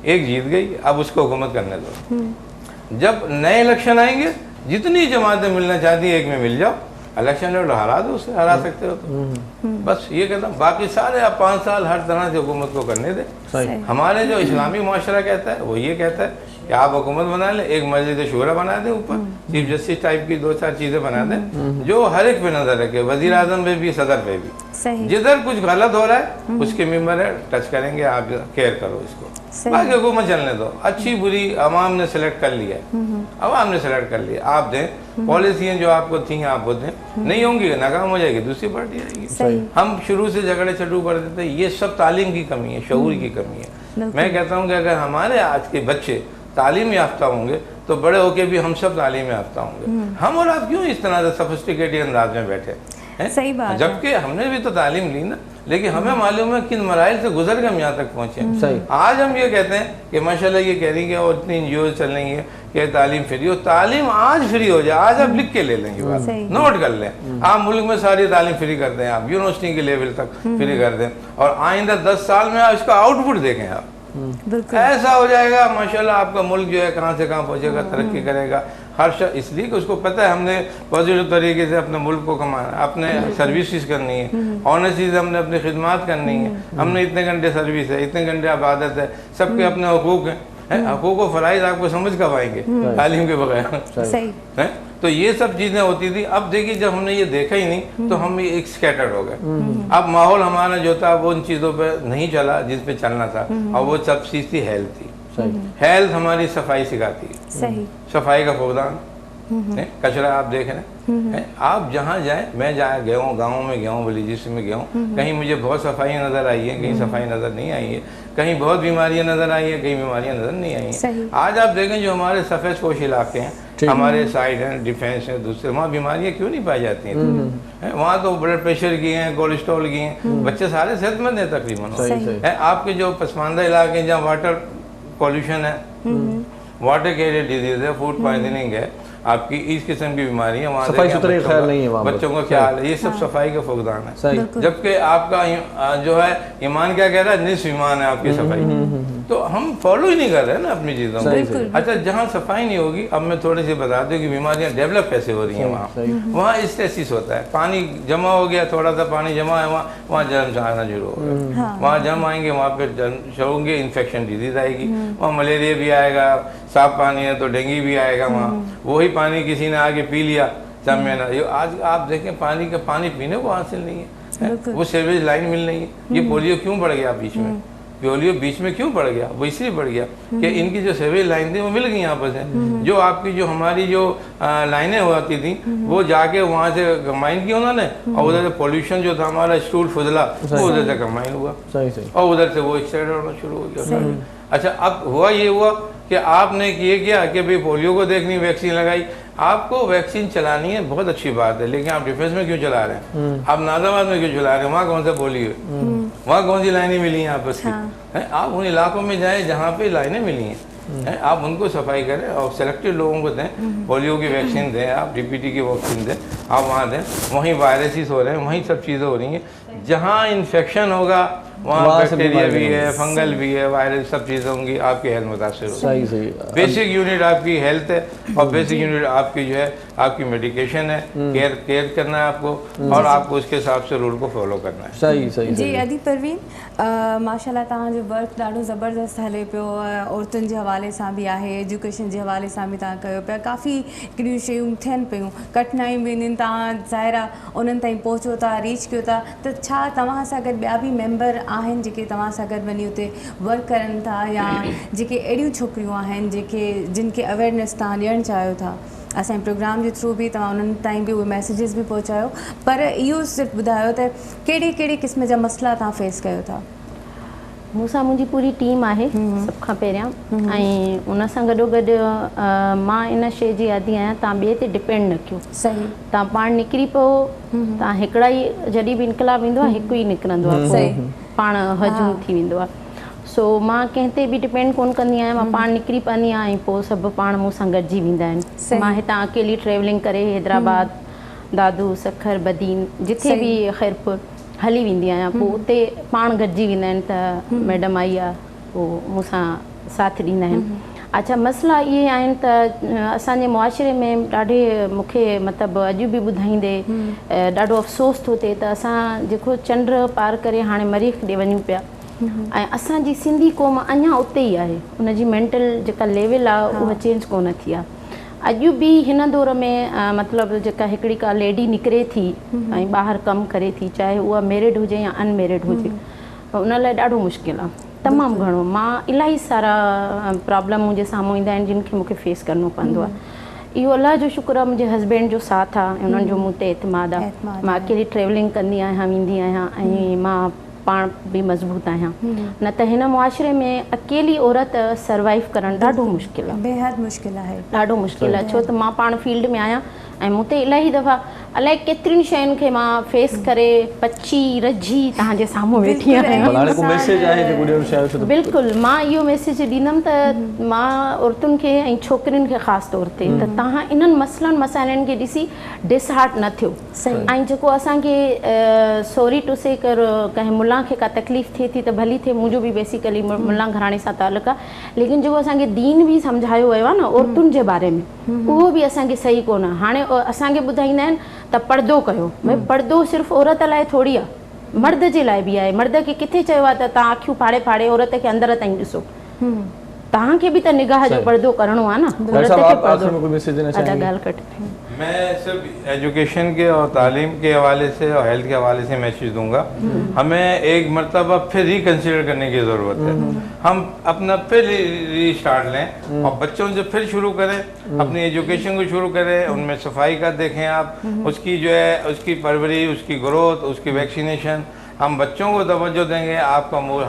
एक जीत गई, अब उसको हुकूमत करने दो। जब नए इलेक्शन आएंगे, जितनी जमातें मिलना चाहती है एक में मिल जाओ, इलेक्शन लड़ो, हरा दो, उससे हरा सकते हो तो बस ये कहता, बाकी सारे आप 5 साल हर तरह से हुकूमत को करने दें। हमारे जो इस्लामी माशरा कहता है वो ये कहता है कि आप हुकूमत बना लें, एक मस्जिद शूरा बना दें, ऊपर चीफ जस्टिस टाइप की 2-4 चीज़ें बना दें जो हर एक पे नज़र रखे, वज़ीर आज़म पे भी, सदर पे भी। जिधर कुछ गलत हो रहा है उसके मेंबर है, टच करेंगे, आप केयर करो इसको, बाकी हुकूमत चलने दो। अच्छी बुरी अवाम ने सेलेक्ट कर लिया है, अवाम ने सेलेक्ट कर लिया, आप दें पॉलिसियाँ जो आपको थी आप वो दें, नहीं होंगी नाकाम हो जाएगी, दूसरी पार्टी आएगी। हम शुरू से झगड़े छटू कर देते, ये सब तालीम की कमी है, शऊर की कमी है। मैं कहता हूँ कि अगर हमारे आज के बच्चे तालीम याफ्ता होंगे तो बड़े होके भी हम सब तालीम याफ्ता होंगे। हम और आप क्यों इस तरह से सोफिस्टिकेटेड अंदाज में बैठे हैं? सही बात, जबकि हमने भी तो तालीम ली ना, लेकिन हमें मालूम है किन मराइल से गुजर के हम यहाँ तक पहुँचे। आज हम ये कहते हैं कि माशाल्लाह ये कह रही है और इतनी एनजीओ चल रही है कि तालीम फ्री हो, तालीम आज फ्री हो जाए, आज आप लिख के ले लेंगे, बात नोट कर लें। आप मुल्क में सारी तालीम फ्री कर दें, आप यूनिवर्सिटी के लेवल तक फ्री कर दें, और आइंदा 10 साल में इसका आउटपुट देखें आप, ऐसा हो जाएगा माशाल्लाह आपका मुल्क जो है कहाँ से कहाँ पहुँचेगा, तरक्की करेगा हर शख्स। इसलिए कि उसको पता है हमने पॉजिटिव तरीके से अपने मुल्क को कमाना, अपने सर्विसेज करनी है, ऑनेस्टी से हमने अपनी खिदमत करनी है, हमने इतने घंटे सर्विस है, इतने घंटे आबादत है, सबके अपने हकूक़ हैं, हकूक़ व फ़राइज़ आपको समझ कब आएंगे तालीम के बगैर? तो ये सब चीज़ें होती थी। अब देखिए जब हमने ये देखा ही नहीं तो हम एक स्कैटर्ड हो गए। अब माहौल हमारा जो था वो उन चीज़ों पे नहीं चला जिस पे चलना था, और वो सब चीज़ थी हेल्थ थी। हेल्थ हमारी सफाई सिखाती है, सफाई का फुकदान, कचरा आप देख रहे हैं, आप जहाँ जाएं, मैं जहाँ गया हूँ, गाँव में गया हूँ, विलेजेस में गया हूँ, कहीं मुझे बहुत सफाइयाँ नज़र आई हैं, कहीं सफाई नज़र नहीं आई है, कहीं बहुत बीमारियाँ नज़र आई हैं, कहीं बीमारियाँ नज़र नहीं आई हैं। आज आप देखें जो हमारे सफ़ेद पोश इलाके हैं, हमारे साइड हैं, डिफेंस है, दूसरे, वहाँ बीमारियाँ क्यों नहीं पाई जाती हैं? वहाँ तो ब्लड प्रेशर की हैं, कोलेस्ट्रॉल की हैं, बच्चे सारे सेहतमंद हैं तकरीबन। आपके जो पसमानदा इलाके हैं जहाँ वाटर पॉल्यूशन है, वाटर कैरियर डिजीज़ है, फूड पॉइजनिंग है, आपकी इस किस्म की बीमारी है, वहाँ सफाई सुथरे ख्याल नहीं है, बच्चों का ख्याल है, ये सब सफाई का फुकदान है। जबकि आपका जो है ईमान क्या कह रहा है, निस्फ ईमान है आपकी सफाई, तो हम फॉलो ही नहीं कर रहे हैं ना अपनी चीज़ों सही, को। अच्छा, जहाँ सफाई नहीं होगी, अब मैं थोड़ी सी बता दूँ कि बीमारियाँ डेवलप कैसे हो रही हैं वहाँ स्टेसिस होता है, पानी जमा हो गया, थोड़ा सा पानी जमा है वहाँ जर्म आना शुरू हो गए, वहाँ जर्म आएंगे, वहाँ पे जर्म होंगे, इन्फेक्शन डिजीज आएगी, वहाँ मलेरिया भी आएगा, साफ पानी है तो डेंगू भी आएगा वहाँ। वही पानी किसी ने आगे पी लिया, सब में ना, ये आज आप देखें पानी पीने को हासिल नहीं है, वो सीवरेज लाइन मिल रही है। ये पोलियो क्यों बढ़ गया बीच में? पोलियो बीच में क्यों बढ़ गया? वो इसलिए बढ़ गया कि इनकी जो सीवरेज लाइन थी वो मिल गई यहाँ पर से। जो आपकी जो हमारी जो लाइनें होती थी वो जाके वहाँ से कंबाइन की उन्होंने, और उधर से पोल्यूशन जो था हमारा स्टूल फुजला वो उधर से कंबाइन हुआ, और उधर से वो एक्सटेंड होना शुरू हो गया। अच्छा, अब ये हुआ कि आपने ये किया कि भाई पोलियो को देखनी, वैक्सीन लगाई। आपको वैक्सीन चलानी है, बहुत अच्छी बात है, लेकिन आप डिफेंस में क्यों चला रहे हैं? आप नाजाबाद में क्यों चला रहे हैं? वहाँ कौन सा पोलियो है? वहाँ कौन सी लाइनें मिली हैं आपस की? आप उन इलाकों में जाएं जहाँ पे लाइनें मिली हैं, आप उनको सफाई करें और सेलेक्टेड लोगों को दें, पोलियो की वैक्सीन दें, आप DPT की वैक्सीन दें, आप वहाँ दें। वहीं वायरसेस हो रहे हैं, वहीं सब चीज़ें हो रही हैं। जहाँ इन्फेक्शन होगा वहाँ बैक्टीरिया भी है, फंगल भी है, वायरस, सब चीज़ें होंगी, आपकी हेल्थ मुतासर होगी। बेसिक यूनिट आपकी हेल्थ है, और बेसिक यूनिट आपकी जो है आपकी मेडिकेशन है, केयर करना है आपको, और आपको उसके हिसाब से रूल को फॉलो करना है। सही जी अदी परवीन, माशाल्लाह तव्हांजो वर्क ॾाढो ज़बरदस्त हले पियो, औरतुनि जे हवाले सां बि आहे, एजुकेशन जे हवाले सां बि तव्हां कयो पिया, काफ़ी हिकिड़ियूं शयूं थियनि पियूं, कठिनाइयूं बि ईंदियूं, तव्हां ज़ाहिरा उन्हनि ताईं पहुचो था, रीच कयो था, त छा तव्हां सां गॾु ॿिया बि मेंबर आहिनि जेके तव्हां सां गॾु वञी उते वर्क करनि था, या जेके अहिड़ियूं छोकिरियूं आहिनि जिन खे अवेयरनेस तव्हां ॾियणु चाहियो था? असांजे प्रोग्राम जे थ्रू बि तव्हां उन्हनि ताईं बि उहे मैसेजिस बि पहुचायो, पर इहो सिर्फ़ु ॿुधायो त कहिड़े क़िस्म जा मसइला तव्हां फेस कयो था? मूंसां मुंहिंजी पूरी टीम आहे सभ खां पहिरियां, ऐं उन सां गॾोगॾु मां इन शइ जी आदी आहियां, तव्हां ॿिए ते डिपेंड न कयो। सही, तव्हां पाण निकिरी पियो, तव्हां हिकिड़ा ई, जॾहिं बि इनकलाब ईंदो आहे हिकु ई निकिरंदो आहे, पाण हजूम थी वेंदो आहे। सो मां कंहिं ते बि डिपेंड कोन कंदी आहियां, मां पाण निकिरी पवंदी आहियां, ऐं पोइ सभु पाण मूंसां गॾिजी वेंदा आहिनि। मां हितां अकेली ट्रेवलिंग करे हैदराबाद, दादू, सखर, बदीन, जिथे बि खैरपुर हली वेंदी आहियां, पोइ उते पाण गॾिजी वेंदा आहिनि त मैडम आई आहे, पोइ मूंसां साथ ॾींदा आहिनि। अच्छा, मसइला इहे आहिनि त असांजे मुआशिरे में ॾाढे, मूंखे मतिलबु अॼु बि ॿुधाईंदे ॾाढो अफ़सोस थो थिए त असां जेको चंड पार करे हाणे मरीख़ ॾे वञूं पिया, ऐं असांजी सिंधी क़ौम अञा उते ई आहे, उनजी मेंटल जेका लेवल आहे उहा चेंज कोन थी आहे। अॼु बि हिन दौर में मतिलबु जेका हिकिड़ी का लेडी निकिरे थी ऐं ॿाहिरि कमु करे थी, चाहे उहा मैरिड हुजे या अनमैरिड हुजे, उन लाइ ॾाढो मुश्किल आहे, तमामु घणो। मां इलाही सारा प्रॉब्लम मुंहिंजे साम्हूं ईंदा आहिनि जिन खे मूंखे फेस करिणो पवंदो आहे। इहो अलाह जो शुक्र आहे, मुंहिंजे हस्बैंड जो साथ आहे, उन्हनि जो मूं ते एतमाद आहे। मां अकेली ट्रेवलिंग कंदी आहियां, वेंदी आहियां, ऐं मां पाण बि मज़बूत आहियां, न त हिन मुआशिरे में अकेली औरत सर्वाइव करणु ॾाढो मुश्किल आहे, बेहद मुश्किल आहे, ॾाढो मुश्किल आहे। छो त मां पाण फील्ड में आहियां, ऐं मूं ते इलाही दफ़ा अलाए केतिरियुनि शयुनि खे मां फेस करे पची रझी तव्हांजे साम्हूं वेठी आहियां। बिल्कुलु, मां इहो मैसेज ॾींदमि त मां औरतुनि खे ऐं छोकिरियुनि खे ख़ासि तौर ते, त तव्हां इन्हनि मसइलनि मसाइलनि खे ॾिसी डिसहार्ट न थियो। ऐं जेको असांखे सॉरी टू से कंहिं मुला खे का तकलीफ़ थिए थी त भली थिए, मुंहिंजो बि बेसिकली मुला घराणे सां तालुक़ु आहे, लेकिन जेको असांखे दीन बि सम्झायो वियो आहे न औरतुनि जे बारे में, उहो बि असांखे सही कोन आहे। हाणे असांखे ॿुधाईंदा आहिनि त पर्दो कयो, भई पर्दो सिर्फ़ु औरत लाइ थोरी आहे, मर्द जे लाइ बि आहे। मर्द खे किथे चयो आहे त तव्हां अखियूं फाड़े फाड़े औरत खे अंदरि ताईं ॾिसो, तव्हांखे बि त निगाह जो पर्दो करणो आहे न। मैं सिर्फ एजुकेशन के और तालीम के हवाले से और हेल्थ के हवाले से मैसेज दूंगा। हमें एक मरतबा फिर रिकन्सिडर करने की ज़रूरत है, हम अपना फिर रीस्टार्ट लें और बच्चों से फिर शुरू करें, अपनी एजुकेशन को शुरू करें, उनमें सफाई का देखें आप, उसकी जो है उसकी परवरिश, उसकी ग्रोथ, उसकी वैक्सीनेशन, हम बच्चों को तवज्जो देंगे, आपका मूड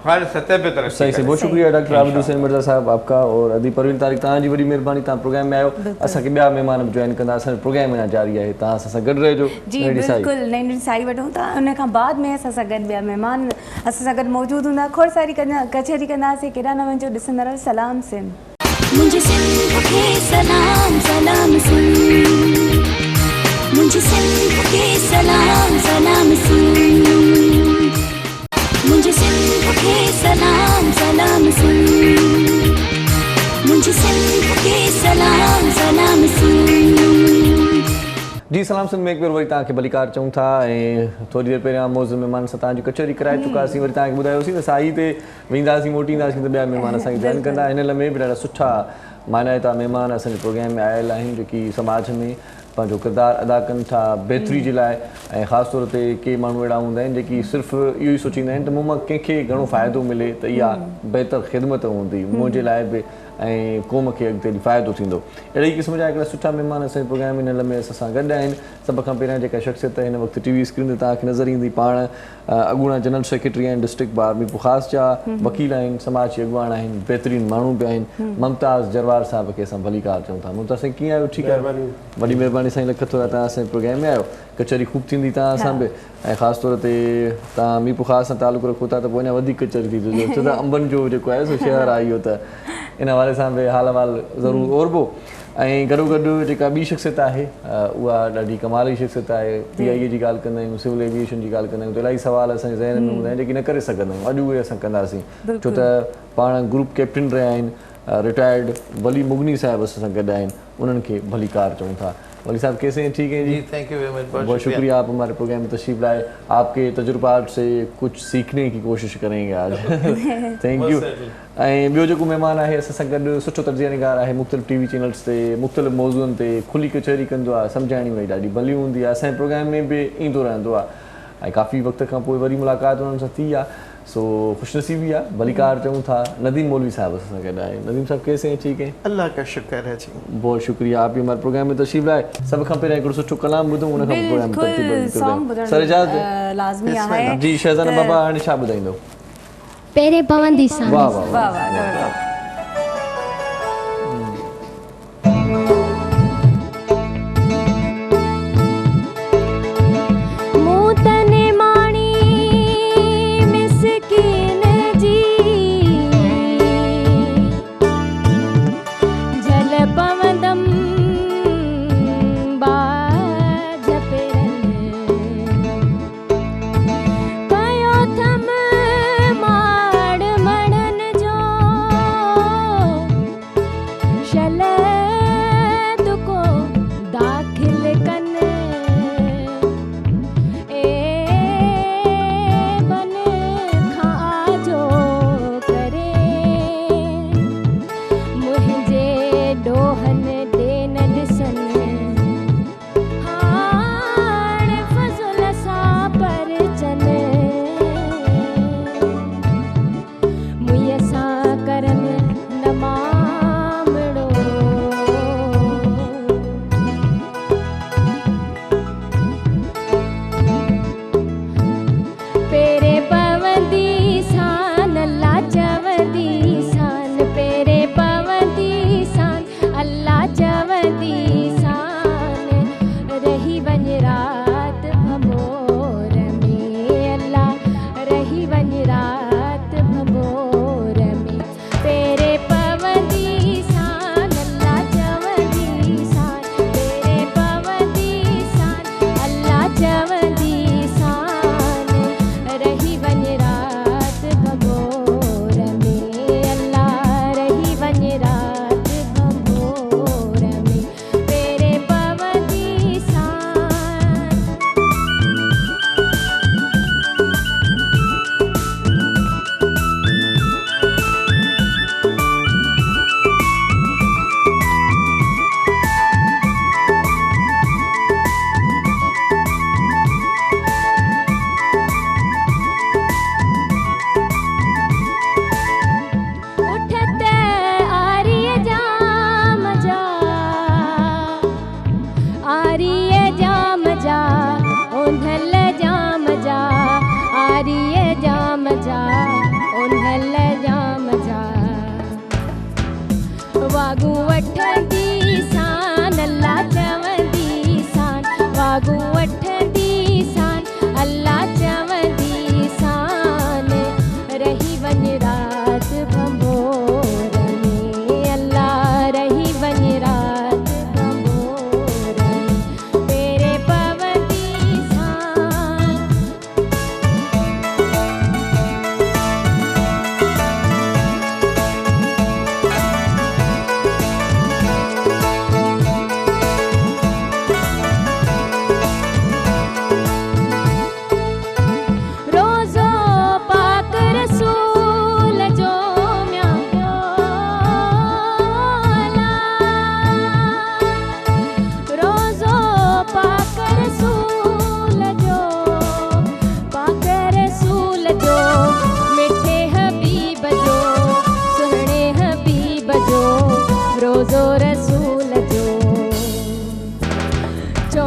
हर सतह पे तरक्की सही से। बहुत शुक्रिया डॉक्टर आबिद हुसैन मिर्ज़ा साहब आपका, और अदी परवीन तारिक तव्हांजी वॾी महिरबानी, तव्हां प्रोग्राम में आयो। असांखे ॿिया महिमान बि जॉइन कंदा, असांजो प्रोग्राम अञा जारी आहे, तव्हां असां सां गॾु रहिजो। जी बिल्कुलु, नई साई वठूं था, उन खां बाद में असां सां गॾु ॿिया महिमान असां सां गॾु मौजूदु हूंदा। खोड़ सारी कचहरी कंदासीं, केॾा न वञो, ॾिसंदा रहो सलाम सिंध। मुझे सिंध के सलाम सलाम सिंध, मुझे सिंध के सलाम सलाम सिंध, मुझे सिंध के सलाम सलाम जी सलाम सिंध में हिकु भेरो वरी तव्हांखे भलीकार चऊं था ऐं थोरी देरि पहिरियां मौज़ महिमान सां तव्हांजी कचहरी कराए चुकासीं वरी तव्हांखे ॿुधायोसीं त साई ते वेंदासीं मोटींदासीं त ॿिया महिमान असांखे जॉइन कंदा हिन लम्हे बि ॾाढा सुठा मानाइता महिमान असांजे प्रोग्राम में आयल आहिनि जेकी समाज में पंहिंजो किरदारु अदा कनि था बहितरी जे लाइ ऐं ख़ासि तौर ते के माण्हू अहिड़ा हूंदा आहिनि जेकी सिर्फ़ु इहो ई सोचींदा आहिनि त मूं मां कंहिंखे घणो फ़ाइदो मिले त इहा बहितर ख़िदमत हूंदी मुंहिंजे लाइ बि ऐं क़ौम खे अॻिते फ़ाइदो थींदो अहिड़ी क़िस्म जा हिकिड़ा सुठा महिमान असांजे प्रोग्राम में हिन लम्हे असां सां गॾु आहिनि सभ खां पहिरियां जेका शख़्सियत हिन वक़्तु टीवी स्क्रीन ते तव्हांखे नज़र ईंदी पाण अॻूणा जनरल सेक्रेटरी आहिनि डिस्ट्रिक्ट बार मीरपुर ख़ासि जा वकील आहिनि समाज जे अॻुवान आहिनि बहितरीनु माण्हू बि आहिनि मुमताज़ जरवार साहिब खे असां भलीकार चऊं था मुमताज़ साईं कीअं आहियो ठीकु आहे वॾी महिरबानी साईं लख थोरा तव्हां असांजे प्रोग्राम में आहियो कचहरी ख़ूब थींदी तव्हां सां बि ऐं ख़ासि तौर ते तव्हां मीरपुर ख़ासि सां तालुक़ु रखो था त पोइ अञा वधीक कचहरी थी छो त अंबनि जो जेको आहे सो शहर आहे इहो त इन हवाले सां बि हाल अहिवाल ज़रूरु ओरबो ऐं गॾोगॾु जेका ॿी शख़्सियत आहे उहा ॾाढी कमाल जी शख़्सियत आहे PIA जी ॻाल्हि कंदा आहियूं सिविल एविएशन जी ॻाल्हि कंदा आहियूं त इलाही सवाल असांजे ज़हन में हूंदा आहिनि जेकी न करे सघंदा आहियूं अॼु उहे असां कंदासीं छो त पाण ग्रुप कैप्टन रहिया आहिनि रिटायर्ड वली मुगनी साहिब असां सां गॾु आहिनि उन्हनि खे भलीकार चऊं था वली साहब कैसे हैं ठीक हैं जी थैंक यू वेरी मच बहुत शुक्रिया आप हमारे प्रोग्राम में तशरीफ लाए आपके तजुर्बात से कुछ सीखने की कोशिश करेंगे आज थैंक यू ऐं ॿियो जेको महिमान आहे असां सां गॾु सुठो तर्जुमा निगार आहे मुख़्तलिफ़ टीवी चैनल्स ते मुख़्तलिफ़ मौज़ूअनि ते खुली कचहरी कंदो आहे सम्झाइणी वई ॾाढी भली हूंदी आहे असांजे प्रोग्राम में बि ईंदो रहंदो आहे ऐं काफ़ी वक़्त खां पोइ वरी मुलाक़ात उन्हनि सां थी आहे सो खुशनसीबी आहे भलीकार चऊं था नदीम मौलवी साहब असां सां गॾु आहे नदीम साहब कैसे हैं ठीक है अल्लाह का शुक्र है जी बहुत शुक्रिया आप भी हमारे प्रोग्राम में तशरीफ लाए सब खां पहिरियां हिकिड़ो सुठो कलाम ॿुधूं उन खां प्रोग्राम सर इजाज़त लाज़मी आहे जी शहज़ादा बाबा हाणे छा ॿुधाईंदो पहिरें पवंदी सां वाह वाह वाह वाह कयो थम माड़ मणन जो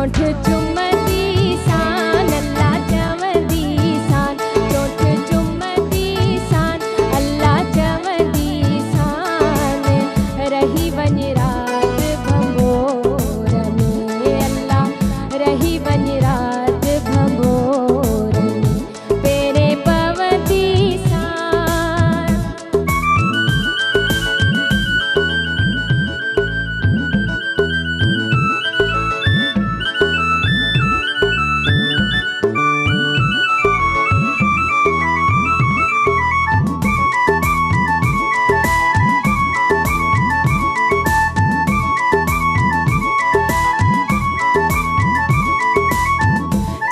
चोठ चुमदी सान अल्लाह चवदी सान चोठ चुमदी सान अल्लाह चवदी सान रही वञ रात भंबोर में अल्लाह रही वञ रात भंबोर में पेरे पवदी सान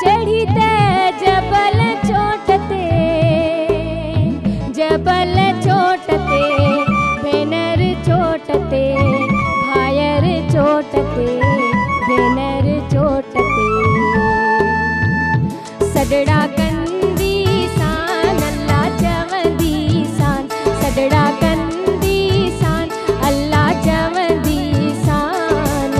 चढ़ी ते जबल चोटते जबल चोटते भेनर चोटते भायर चोटते भेनर चोटते सडड़ा कंदी सान अल्लाह चवदी सान सडड़ा कंदी सान अल्लाह चवदी सान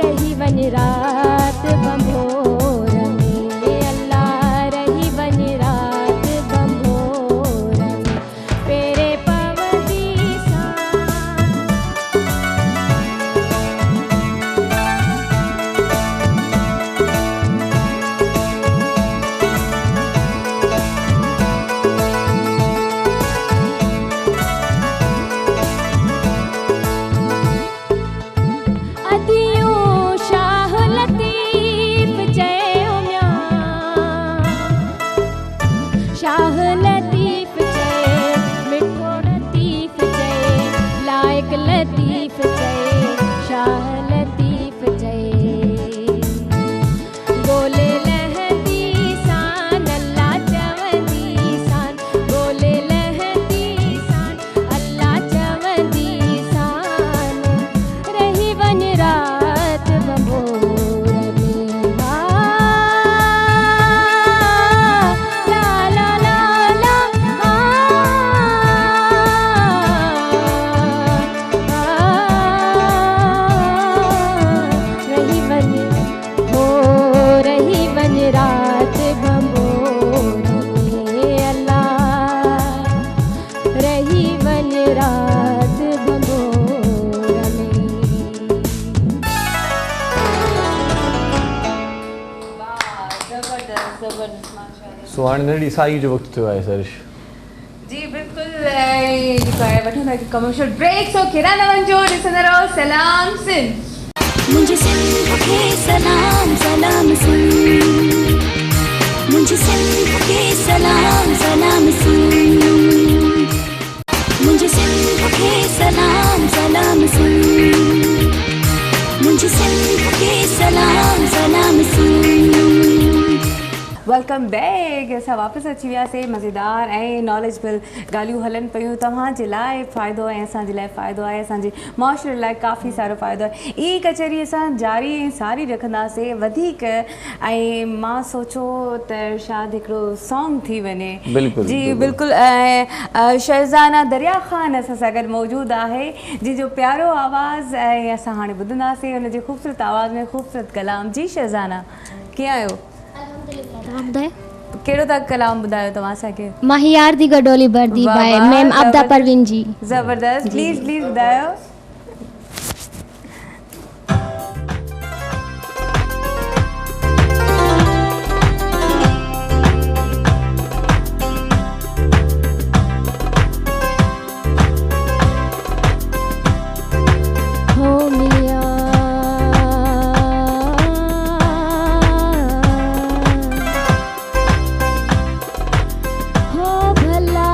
रही वञ रात बंबोर में अल्लाह रही वञ रात बंबोर में पेरे पवदी सान अदियूं शाह लतीफ़ चयो म्या शाह लतीफ़ चए मिठो लतीफ़ चए लाइक लतीफ़ चए शाह लतीफ़ चए गोले लहदी सान अल्लाह चवदी सान गोले लहदी सान अल्लाह चवदी सान रही वञ रात बंबोर में ला ला ला ला रही वञ हो रही वञ रात बंबोर में अल्लाह रही वञ रात बंबोर में सो हाणे नंढी साई जो वक़्तु थियो आहे सरिश जी बिल्कुलु जेको आहे वठूं था हिकु कमर्शियल ब्रेक सो केरा न वञो ॾिसंदा रहो सलाम सिंध मुझे सिंध के सलाम सलाम सिंध मुझे सिंध के सलाम सलाम सिंध मुझे सिंध के सलाम सलाम सिंध मुझे सिंध के सलाम सलाम सिंध वेलकम बैक असां वापसि अची वियासीं मज़ेदार ऐं नॉलेजबल ॻाल्हियूं हलनि पियूं तव्हांजे लाइ फ़ाइदो ऐं असांजे लाइ फ़ाइदो आहे असांजे मुआशरे लाइ काफ़ी सारो फ़ाइदो आहे इहा कचहरी असां जारी ऐं सारी रखंदासीं वधीक ऐं मां सोचो त शायदि हिकिड़ो सॉन्ग थी वञे बिल्कुलु, जी बिल्कुलु। बिल्कुलु ऐं शहज़ाना दरिया ख़ान असां सां गॾु मौजूदु आहे जंहिंजो प्यारो आवाज़ ऐं असां हाणे ॿुधंदासीं हुनजे ख़ूबसूरत आवाज़ में ख़ूबसूरत कलाम जी शहज़ाना कीअं आहियो कहिड़ो था कलाम ॿुधायो तव्हां असांखे महियार दी गडोली बर्दी वाह, बाय वाह, मैम आबदा ज़बरदस्त। परवीन जी ज़बरदस्त प्लीज़ प्लीज़ ॿुधायो हो मिया हो भला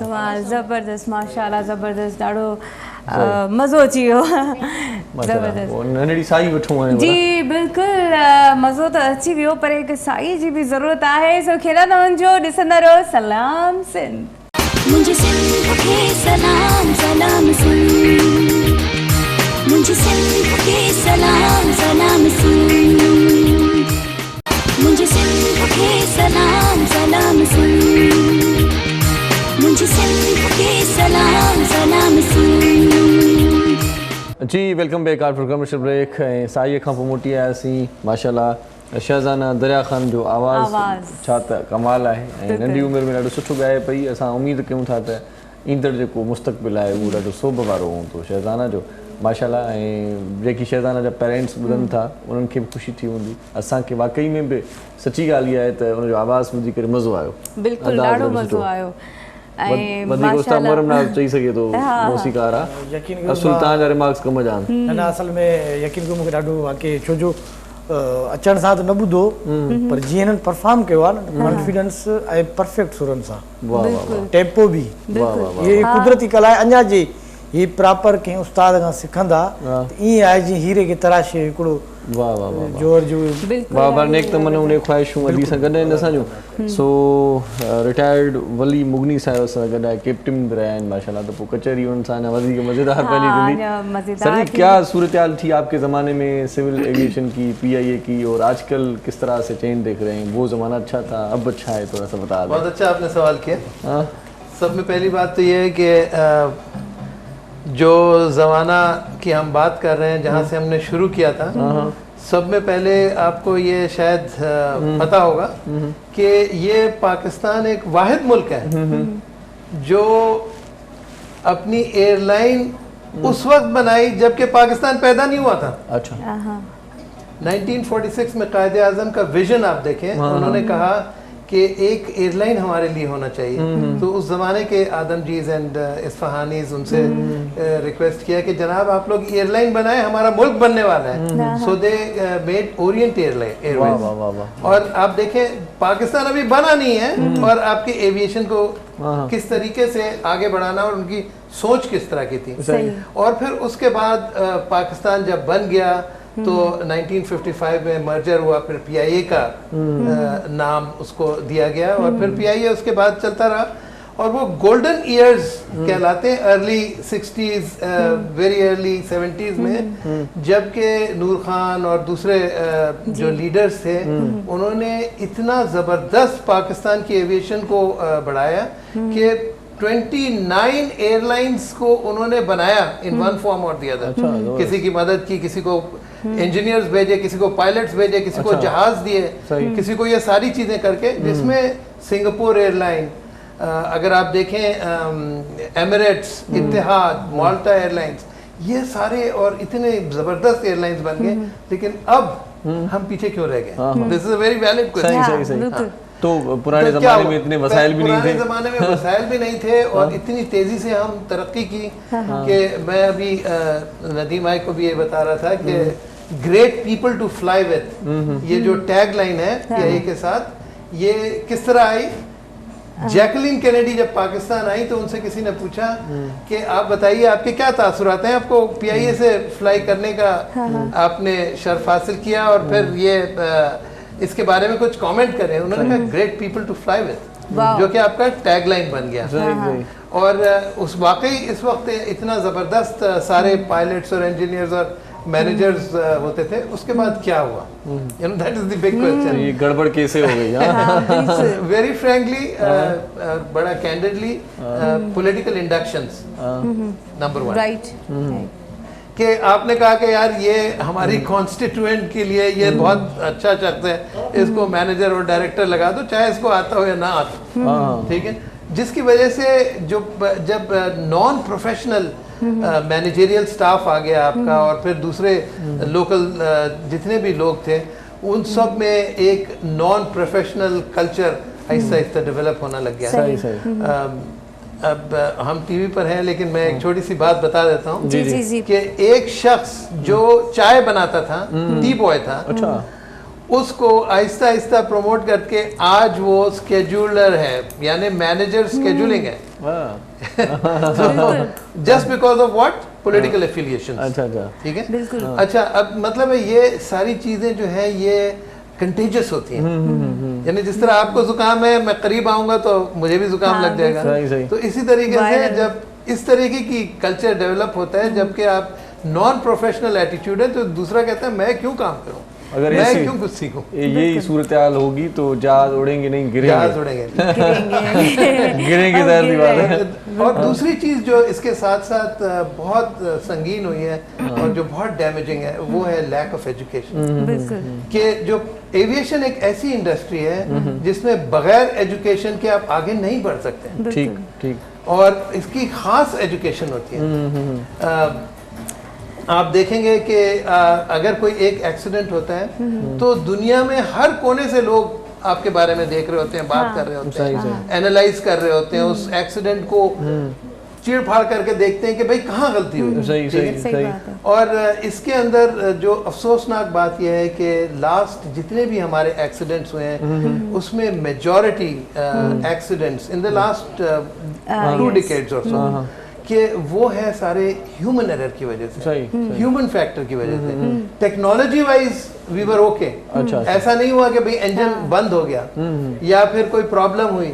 कमाल ज़बरदस्त माशाल्लाह ज़बरदस्त ॾाढो मज़ो अची वियो ज़बरदस्त नंढड़ी साई वठूं हाणे जी बिल्कुलु मज़ो त अची वियो पर हिकु साई जी बि ज़रूरत आहे सो खेॾंदा वञिजो ॾिसंदा रहो सलाम सिंध मुझे सिंध के सलाम सलाम सिंध मुझे सिंध के सलाम सलाम सिंध मुझे सिंध के सलाम सलाम सिंध मुझे सिंध के सलाम सलाम सिंध जी welcome back after commercial break ऐं साईअ खां पोइ मोटी आयासीं माशाल्लाह शहज़ाना दरिया ख़ान जो आवाज़ छा त कमाल आहे ऐं नंढी उमिरि में ॾाढो सुठो ॻाए पई असां उमेद कयूं था त ईंदड़ जेको मुस्तक़बिल आहे उहो ॾाढो सोभ वारो हूंदो शहज़ाना जो माशाल्लाह ऐं जेकी शहज़ाना जा पेरेंट्स ॿुधनि था उन्हनि खे बि ख़ुशी थी हूंदी असांखे वाक़ई में बि सची ॻाल्हि इहा आहे त उनजो आवाज़ु ॿुधी करे मज़ो आयो बिल्कुलु ॾाढो मज़ो आयो ऐं वधीक उस्ताद मोहरम नाज़ चई सघे थो मौसीक़ार आहे यकीन असुल तव्हांजा रिमार्क्स कम जा आहिनि न असल में यकीन कयो मूंखे ॾाढो वाक़ई छो जो अचण सां त न ॿुधो पर जीअं हिननि परफॉर्म कयो आहे न कॉन्फिडेंस ऐं परफेक्ट सुरनि सां टेम्पो बि इहे कुदरती कला आहे अञा जे हीअ प्रॉपर कंहिं उस्ताद खां सिखंदा ईअं आहे जीअं हीरे खे तराशे हिकिड़ो जोर जो वाह वाह नेक तमन्ना उन ख़्वाहिशूं अॼु सां गॾु आहिनि असांजो सो रिटायर्ड वली मुगनी साहिब सां गॾु आहे कैप्टन बि रहिया आहिनि माशाल्लाह त पोइ कचहरी उन्हनि सां वधीक मज़ेदार बनी थींदी सर क्या सूरत हाल थी आपके ज़माने में सिविल एविएशन की PIA की और आजकल किस तरह से चेंज देख रहे हैं वो ज़माना अच्छा था अब अच्छा है थोड़ा सा बता दें बहुत अच्छा आपने सवाल किया सब में पहली बात तो ये है कि जो ज़माना की हम बात कर रहे हैं जहाँ से हमने शुरू किया था सब में पहले आपको ये शायद पता होगा कि ये पाकिस्तान एक वाहिद मुल्क है जो अपनी एयरलाइन उस वक्त बनाई जबकि पाकिस्तान पैदा नहीं हुआ था। अच्छा 1946 में कायदे आज़म का विजन आप देखें उन्होंने कहा कि एक एयरलाइन हमारे लिए होना चाहिए तो उस ज़माने के आदमजीज एंड इस्फहानीज उनसे रिक्वेस्ट किया कि जनाब आप लोग एयरलाइन बनाएं हमारा मुल्क बनने वाला है सो दे मेड ओरिएंट एयरवेज और आप देखें पाकिस्तान अभी बना नहीं है और आपके एविएशन को किस तरीके से आगे बढ़ाना और उनकी सोच किस तरह की थी और फिर उसके बाद पाकिस्तान जब बन गया तो 1955 में मर्जर हुआ फिर PIA का नाम उसको दिया गया और फिर PIA उसके बाद चलता रहा और वो गोल्डन ईयर्स कहलाते हैं early 60s very early 70s में जबकि नूर खान और दूसरे जो लीडर्स थे उन्होंने इतना ज़बरदस्त पाकिस्तान की एविएशन को बढ़ाया कि 29 एयरलाइंस को उन्होंने बनाया इन वन फॉर्म और द अदर किसी की मदद की किसी को इंजीनियर्स भेजे किसी को पायलट्स भेजे किसी को जहाज दिए किसी को ये सारी चीज़ें करके जिसमें सिंगापुर एयरलाइन अगर आप देखें एमिरेट्स इत्तेहाद माल्टा एयरलाइंस ये सारे और इतने ज़बरदस्त एयरलाइंस बन गए लेकिन अब हम पीछे क्यों रह गए this is a very valid question तो पुराने ज़माने में इतने वसाइल भी नहीं थे पुराने ज़माने में वसाइल भी नहीं थे और इतनी तेज़ी से हम तरक्की की कि मैं अभी नदीम भाई को भी ये बता रहा था कि great people to fly with ये जो टैग लाइन है PIA के साथ ये किस तरह आई जैकलिन केनेडी जब पाकिस्तान आई तो उनसे किसी ने पूछा कि आप बताइए आपके क्या तासुरात हैं आपको PIA से फ्लाई करने का आपने शर्फ हासिल किया और फिर ये इसके बारे में कुछ कमेंट करें उन्होंने कहा great people to fly with जो कि आपका टैग लाइन बन गया और उस वाकई इस वक्त इतना ज़बरदस्त सारे पायलट्स और इंजीनियर्स और मैनेजर्स होते थे उसके बाद क्या हुआ you know that is the big question ये गड़बड़ कैसे हो गई वेरी फ्रैंकली बड़ा candidly political inductions number 1 right कि आपने कहा कि यार ये हमारी कॉन्स्टिट्यूएंट के लिए ये बहुत अच्छा शख्स है इसको मैनेजर और डायरेक्टर लगा दो चाहे इसको आता हो या ना आता ठीक है जिसकी वजह से जो जब नॉन प्रोफेशनल मैनेजरियल स्टाफ आ गया आपका और फिर दूसरे लोकल जितने भी लोग थे उन सब में एक non professional culture Aahista Aahista develop होना लग गया अब हम टीवी पर हैं लेकिन मैं एक छोटी सी बात बता देता हूँ कि एक शख्स जो चाय बनाता था टी बॉय था उसको आहिस्ता आहिस्ता प्रमोट करके आज वो स्केड्यूलर है, यानी मैनेजर स्केड्यूलिंग है, just because of what political affiliation. अच्छा, ठीक है। अच्छा, अब मतलब है ये सारी चीजें जो है ये कंटेजियस होती हैं, यानी जिस तरह आपको जुकाम है, मैं करीब आऊंगा तो मुझे भी जुकाम लग जाएगा। सही। तो इसी तरीके से जब इस तरीके की कल्चर डेवलप होता है, जबकि आप नॉन प्रोफेशनल एटीट्यूड है, तो दूसरा कहता है मैं क्यों काम करूं, अगर मैं ऐसी क्यों कुछ सीखूं। यही सूरत हाल होगी तो जहाज उड़ेंगे नहीं, जहाज गिरेंगे। उड़ेंगे गिरेंगे ज़ाहिर सी बात है। और दूसरी चीज जो इसके साथ साथ बहुत संगीन हुई है और जो बहुत डैमेजिंग है, वो है लैक ऑफ एजुकेशन। कि जो एविएशन एक ऐसी इंडस्ट्री है जिसमें बगैर एजुकेशन के आप आगे नहीं बढ़ सकते। ठीक। और इसकी खास एजुकेशन होती है। आप देखेंगे कि अगर कोई एक एक्सीडेंट होता है तो दुनिया में हर कोने से लोग आपके बारे में देख रहे होते हैं, बात कर रहे होते हैं, एनालाइज कर रहे होते हैं, उस एक्सीडेंट को चीड़ फाड़ करके देखते हैं कि भाई कहाँ गलती हुई। सही। और इसके अंदर जो अफसोसनाक बात यह है कि लास्ट जितने भी हमारे एक्सीडेंट्स हुए हैं उसमें majority accidents in the last 2 decades और सो कि वो है सारे ह्यूमन एरर की वजह से, ह्यूमन फैक्टर की वजह से। Technology wise we were okay, ऐसा नहीं हुआ कि भाई इंजन बंद हो गया या फिर कोई प्रॉब्लम हुई,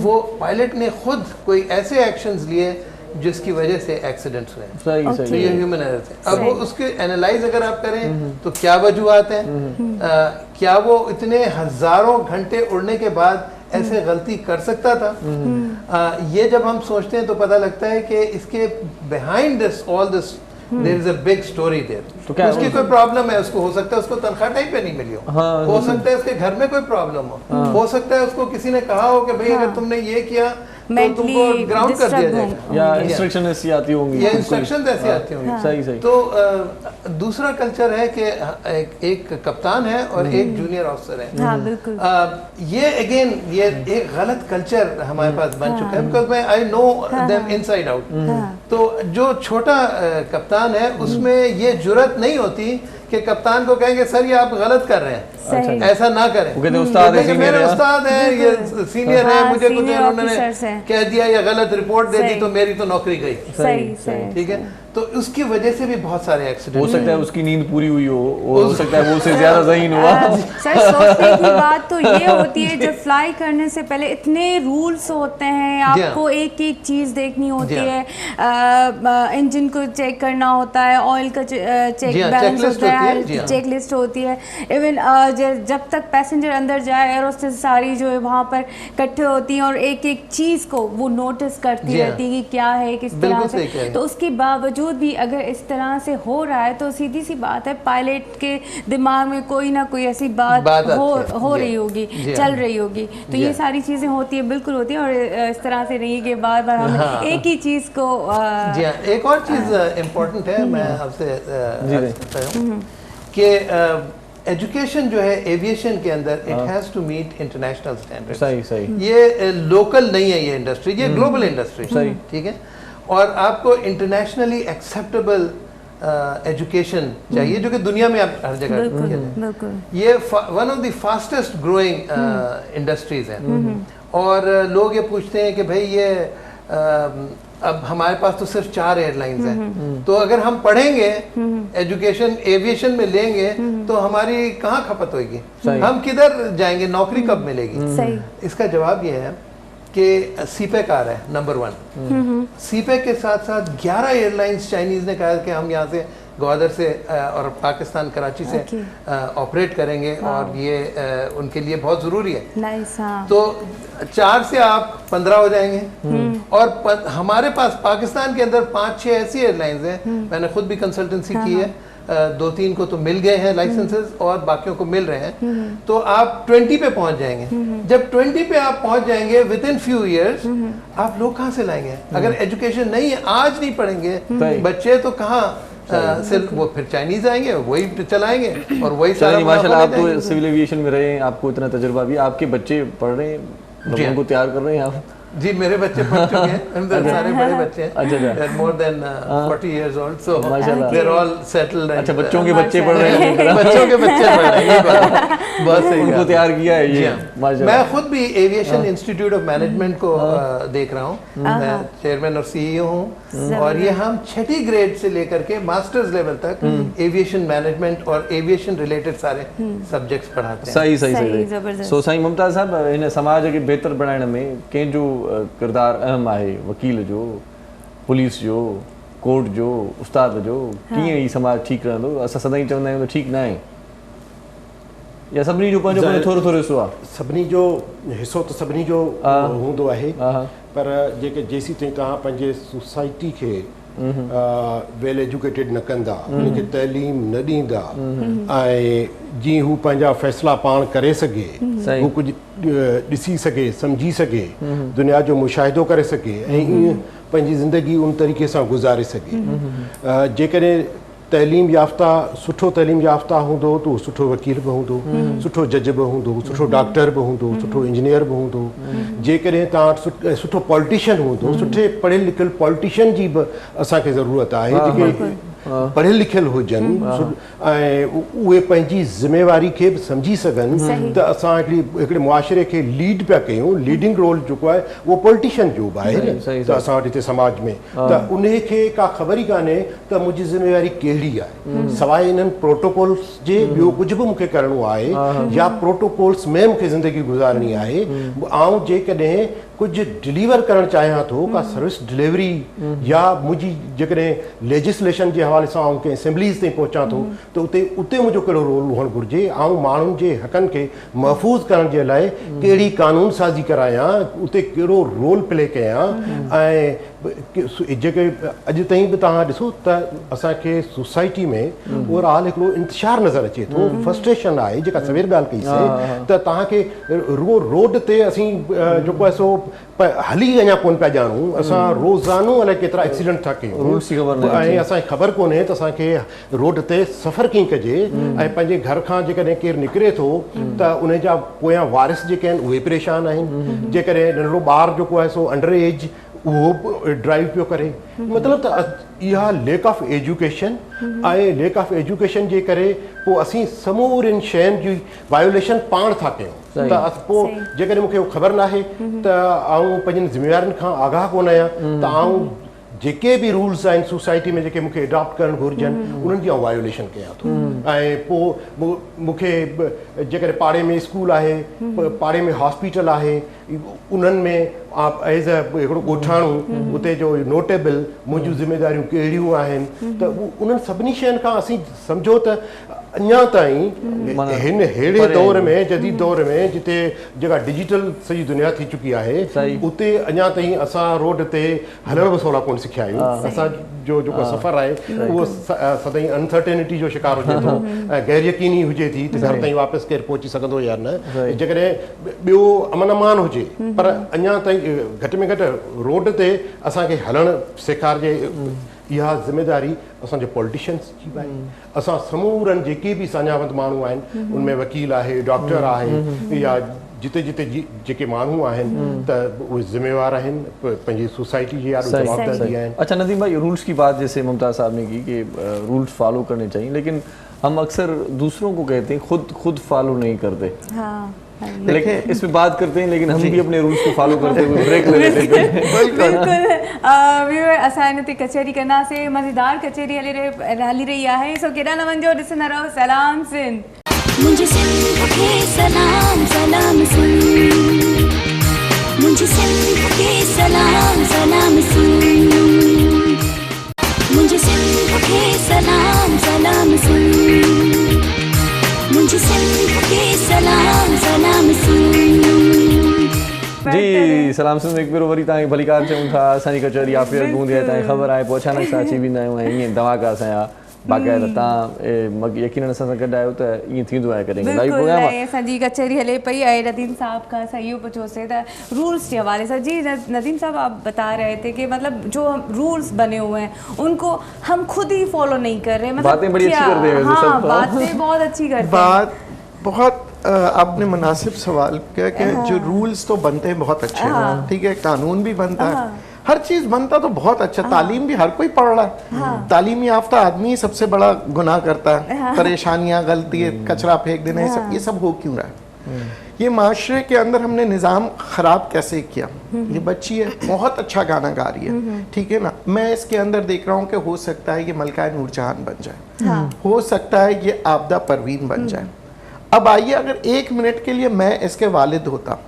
वो पायलट ने खुद कोई ऐसे एक्शंस लिए जिसकी वजह से एक्सीडेंट्स हुए। सही। ये ह्यूमन एरर थे। अब वो उसके एनालाइज अगर आप करें तो क्या वजूहत हैं, क्या वो इतने हजारों घंटे उड़ने के बाद ऐसे गलती कर सकता था। ये जब हम सोचते हैं तो पता लगता है कि इसके behind this all this there is a big story there. तो क्या उसकी कोई प्रॉब्लम है, उसको हो सकता है उसको तनख्वाह टाइम पे नहीं मिली हो सकता है उसके घर में कोई प्रॉब्लम हो सकता है उसको किसी ने कहा हो कि भाई अगर तुमने ये किया तो तुमको ग्राउंड कर दिया जाएगा, या इंस्ट्रक्शन ऐसी आती होंगी, या इंस्ट्रक्शन ऐसी आती होंगी। सही। तो दूसरा कल्चर है कि एक कप्तान है और एक जूनियर ऑफिसर है। ये अगेन ये एक गलत कल्चर हमारे पास बन चुका है, because I know them inside out. तो जो छोटा कप्तान है उसमें ये जुर्रत नहीं होती कि कप्तान को कहेंगे सर ये आप गलत कर रहे हैं, ऐसा ना करें। उस्ताद है, मेरे उस्ताद है, ये सीनियर है, मुझे कुछ उन्होंने कह दिया या गलत रिपोर्ट दे दी तो मेरी तो नौकरी गई। सही। ठीक है। तो उसकी वजह से भी बहुत सारे एक्सीडेंट हो सकता है उसकी नींद पूरी हुई हो सकता है वो उससे ज्यादा ज़हीन हुआ। सर सोचने की बात तो ये होती है जब फ्लाई करने से पहले इतने रूल्स होते हैं, आपको एक एक चीज़ देखनी होती है, इंजन को चेक करना होता है, ऑयल का चेक बैलेंस होता है, चेक लिस्ट होती है। इवन जब तक पैसेंजर अंदर जाए एरोस्टेस सारी जो है वहाँ पर इकट्ठे होती हैं और एक एक चीज़ को वो नोटिस करती रहती है कि क्या है किस तरह से। तो उसके बावजूद भी अगर इस तरह से हो रहा है तो सीधी सी बात है पायलट के दिमाग में कोई ना कोई ऐसी बात हो रही होगी, चल रही होगी। तो ये सारी चीज़ें होती है, बिल्कुल होती है। और इस तरह से नहीं कि बार बार हम एक ही चीज़ को जी हाँ। एक और चीज़ इम्पोर्टेंट है, मैं आपसे कि एजुकेशन जो है एविएशन के अंदर इट हैज़ टू मीट इंटरनेशनल स्टैंडर्ड्स। सही। ये लोकल नहीं है ये इंडस्ट्री, ये ग्लोबल इंडस्ट्री। ठीक है। और आपको इंटरनेशनली एक्सेप्टेबल एजुकेशन चाहिए जो कि दुनिया में आप हर जगह। ये one of the fastest growing industries है। और लोग ये पूछते हैं कि भाई ये अब हमारे पास तो सिर्फ 4 एयरलाइंस हैं, तो अगर हम पढ़ेंगे एजुकेशन एविएशन में लेंगे तो हमारी कहाँ खपत होगी, हम किधर जाएंगे, नौकरी कब मिलेगी। इसका जवाब ये है कि सीपेक आ रहा है नंबर 1। सीपेक के साथ साथ 11 एयरलाइंस चाइनीज ने कहा कि हम यहाँ से ग्वादर से और पाकिस्तान कराची से ऑपरेट करेंगे और ये उनके लिए बहुत ज़रूरी है। तो 4 से आप 15 हो जाएंगे। और हमारे पास पाकिस्तान के अंदर 5-6 ऐसी एयरलाइंस हैं, मैंने खुद भी कंसल्टेंसी की है, 2-3 को तो मिल गए हैं लाइसेंसेस और बाकियों को मिल रहे हैं। तो आप 20 पे पहुंच जाएंगे। जब 20 पे आप पहुंच जाएंगे विद इन फ्यू ईयर्स, आप लोग कहाँ से लाएंगे अगर एजुकेशन नहीं है, आज नहीं पढ़ेंगे बच्चे तो कहाँ सिर्फ वो फिर चाइनीज आएंगे वही चलाएंगे और वही सारा। माशाल्लाह आप तो सिविल एविएशन में रहे हैं, आपको इतना तजुर्बा भी, आपके बच्चे पढ़ रहे हैं, उनको तैयार कर रहे हैं आप। जी मेरे बच्चे पढ़ चुके हैं, सारे बड़े बच्चे हैं। अच्छा more than 40 years old, so माशाल्लाह। they're all settled। अच्छा, बच्चों के बच्चे पढ़ रहे हैं। बच्चों के बच्चे पढ़ रहे हैं, बहुत सही उनको कहा। तैयार किया है ये, माशाल्लाह। मैं खुद भी एविएशन इंस्टीट्यूट ऑफ मैनेजमेंट को देख रहा हूँ, मैं चेयरमैन और CEO हूँ, और ये हम 6ठी ग्रेड से लेकर के मास्टर्स लेवल तक एविएशन मैनेजमेंट और एविएशन रिलेटेड सारे सब्जेक्ट्स पढ़ाते हैं। सही सही सही। सो साईं मुमताज़ साहब, इन समाज खे बहितर बणाइण में कंहिंजो किरदारु अहम आहे? वकील जो, पुलिस जो, कोर्ट जो, उस्ताद जो, कीअं ही समाज ठीकु रहंदो? असां सदाईं चवंदा आहियूं त ठीकु न आहे, या सभिनी जो पंहिंजो पंहिंजो थोरो थोरो हिसो आहे? सभिनी जो हिसो त सभिनी जो हूंदो आहे, पर जेके जेसीं ताईं तव्हां पंहिंजे सोसाइटी खे वेल एजुकेटेड न कंदा, उनखे तइलीम न ॾींदा, ऐं जीअं हू पंहिंजा फ़ैसिला पाण करे सघे, हू कुझु ॾिसी सघे, सम्झी सघे, दुनिया जो मुशाहिदो करे सघे ऐं ईअं पंहिंजी ज़िंदगी उन तरीक़े सां गुज़ारे सघे। जेकॾहिं तइलीम याफ़्ता, सुठो तइलीम याफ़्ता हूंदो त उहो सुठो वकील बि हूंदो, सुठो जज बि हूंदो, सुठो डॉक्टर बि हूंदो, सुठो इंजीनियर बि हूंदो। जेकॾहिं तव्हां सुठो पॉलिटिशियन हूंदो, सुठे पढ़ियल लिखियल पॉलिटिशियन जी बि असांखे ज़रूरत आहे, जेके पढ़ियल लिखियल हुजनि ऐं उहे पंहिंजी ज़िमेवारी खे बि सम्झी सघनि त असां हिकिड़े मुआशिरे खे लीड पिया कयूं। लीडिंग रोल जेको आहे उहो पॉलिटिशियन जो बि आहे त असां वटि हिते समाज में, त उन खे का ख़बर ई कान्हे त मुंहिंजी ज़िमेवारी कहिड़ी आहे, सवाइ इन्हनि प्रोटोकॉल्स जे ॿियो कुझु बि मूंखे करिणो आहे, या प्रोटोकॉल्स में मूंखे ज़िंदगी गुज़ारणी आहे। ऐं जेकॾहिं कुझु डिलीवर करणु चाहियां थो, का सर्विस डिलीवरी, या मुंहिंजी जेकॾहिं लेजिस्लेशन जे हवाले सां कंहिं असेंबलीज़ ताईं पहुचां थो त उते मुंहिंजो कहिड़ो रोल हुअणु घुरिजे, ऐं माण्हुनि जे हक़नि खे महफ़ूज़ करण जे लाइ कहिड़ी कानून साज़ी करायां, उते कहिड़ो रोल प्ले कयां। ऐं जेके अॼु ताईं बि तव्हां ॾिसो त असांखे सोसाइटी में ओवरऑल हिकिड़ो इंतिशार नज़र अचे थो, फ्रस्ट्रेशन आहे, जेका सवेर ॻाल्हि कईसीं त तव्हांखे रोड ते असीं जेको आहे सो हली अञा कोन पिया ॼाणूं, असां रोज़ानो अलाए केतिरा एक्सीडेंट था कयूं ऐं असांखे ख़बर कोन्हे त असांखे रोड ते सफ़र कीअं कजे, ऐं पंहिंजे घर खां जेकॾहिं केरु निकिरे थो त उन जा पोयां वारिस जेके आहिनि उहे परेशान आहिनि। जेकॾहिं नंढड़ो ॿारु जेको आहे सो अंडर एज उहो ड्राइव पियो करे, मतिलबु त इहा लेक ऑफ एजुकेशन ऐं लेक ऑफ एजुकेशन जे करे पोइ असीं समूरनि शयुनि जी वायोलेशन पाण था कयूं। त पोइ जेकॾहिं मूंखे उहो ख़बर नाहे त आऊं पंहिंजनि ज़िम्मेवारियुनि खां आगाह कोन आहियां त आऊं जेके बि रूल्स आहिनि सोसाइटी में जेके मूंखे अडॉप्ट करणु घुरिजनि उन्हनि जी आउं वायोलेशन कयां थो। ऐं पोइ मूंखे जेकॾहिं पाड़े में स्कूल आहे, पाड़े में हॉस्पिटल आहे, उन्हनि में एज़ अ हिकिड़ो ॻोठाणो उते जो नोटेबल मुंहिंजूं ज़िमेदारियूं कहिड़ियूं आहिनि, त उन्हनि सभिनी शयुनि खां असीं सम्झो त अञा ताईं हिन अहिड़े दौर में, जदीद दौर में जिते जेका डिजिटल सॼी दुनिया थी चुकी आहे, उते अञा ताईं असां रोड ते हलण बि सवला कोन सिखिया आहियूं। असांजो जेको सफ़र आहे उहो सदाईं अनसर्टेनिटी जो शिकार हुजे थो ऐं गैर यकीनी हुजे थी त घर ताईं वापसि केरु पहुची सघंदो या न। जेकॾहिं ॿियो अमन अमान हुजे, पर अञा ताईं घटि में घटि रोड ते असांखे हलणु सेखारिजे, इहा ज़िमेदारी असांजे पॉलिटिशियन्स जी बि आहे। असां समूरनि जेके बि साञावंद माण्हू आहिनि, उनमें वकील आहे, डॉक्टर आहे, या जिते जिते जेके माण्हू आहिनि त उहे ज़िम्मेवार आहिनि, पंहिंजी सोसाइटी जी ॾाढो जवाबदारी आहिनि। अच्छा नदीम भाई, रूल्स की बात जैसे मुमताज़ साहब ने की कि रूल्स फॉलो करने चाहिए, लेकिन हम अक्सर दूसरों को कहते हैं खुद फॉलो नहीं करते। लेकिन इस पे बात करते हैं, लेकिन हम भी अपने रूल्स को फॉलो करते हुए ब्रेक ले लेते हैं। बिल्कुल असां हिन ते कचहरी कंदासीं, मज़ेदार कचहरी हली रही आहे, सो केॾा न वञो, ॾिसंदा रहो सलाम सिंध। मुझे सिंध के सलाम सलाम सिंध, मुझे सिंध के सलाम सलाम सिंध, मुझे सिंध के सलाम सलाम सिंध, मुझे सिंध के सलाम सलाम सिंध। जी सलाम सिंध हिकु भेरो वरी तव्हांखे भलीकार चऊं था। असांजी कचहरी आफ़ियत हूंदी आहे, तव्हांखे ख़बर आहे, पोइ अचानक सां अची वेंदा आहियूं ऐं ईअं धमाका असांजा बाक़ाइदा। तव्हां यकीनन असां सां गॾु आहियो त ईअं थींदो आहे कॾहिं कॾहिं। असांजी कचहरी हले पई ऐं नदीम साहब खां असां इहो पुछोसीं त रूल्स के हवाले से। जी नदीम साहब, आप बता रहे थे कि मतलब जो रूल्स बने हुए हैं उनको हम खुद ही फॉलो नहीं कर रहे, मतलब बातें बड़ी अच्छी करते हैं। हाँ, बातें बहुत अच्छी करते हैं। बात बहुत आपने मुनासिब सवाल किया कि जो रूल्स तो बनते हैं बहुत अच्छे, ठीक है, कानून भी बनता है, हर चीज बनता तो बहुत अच्छा, तालीम भी हर कोई पढ़ रहा है, तालीम याफ्ता आदमी सबसे बड़ा गुनाह करता है, परेशानियां, गलती, कचरा फेंक देना, ये सब हो क्यों रहा है? ये माशरे के अंदर हमने निज़ाम ख़राब कैसे किया? ये बच्ची है, बहुत अच्छा गाना गा रही है, ठीक है ना, मैं इसके अंदर देख रहा हूँ कि हो सकता है ये मलका नूरजहान बन जाए, हो सकता है ये आबदा परवीन बन जाए। अब आइए, अगर 1 मिनट के लिए मैं इसके वालिद होता,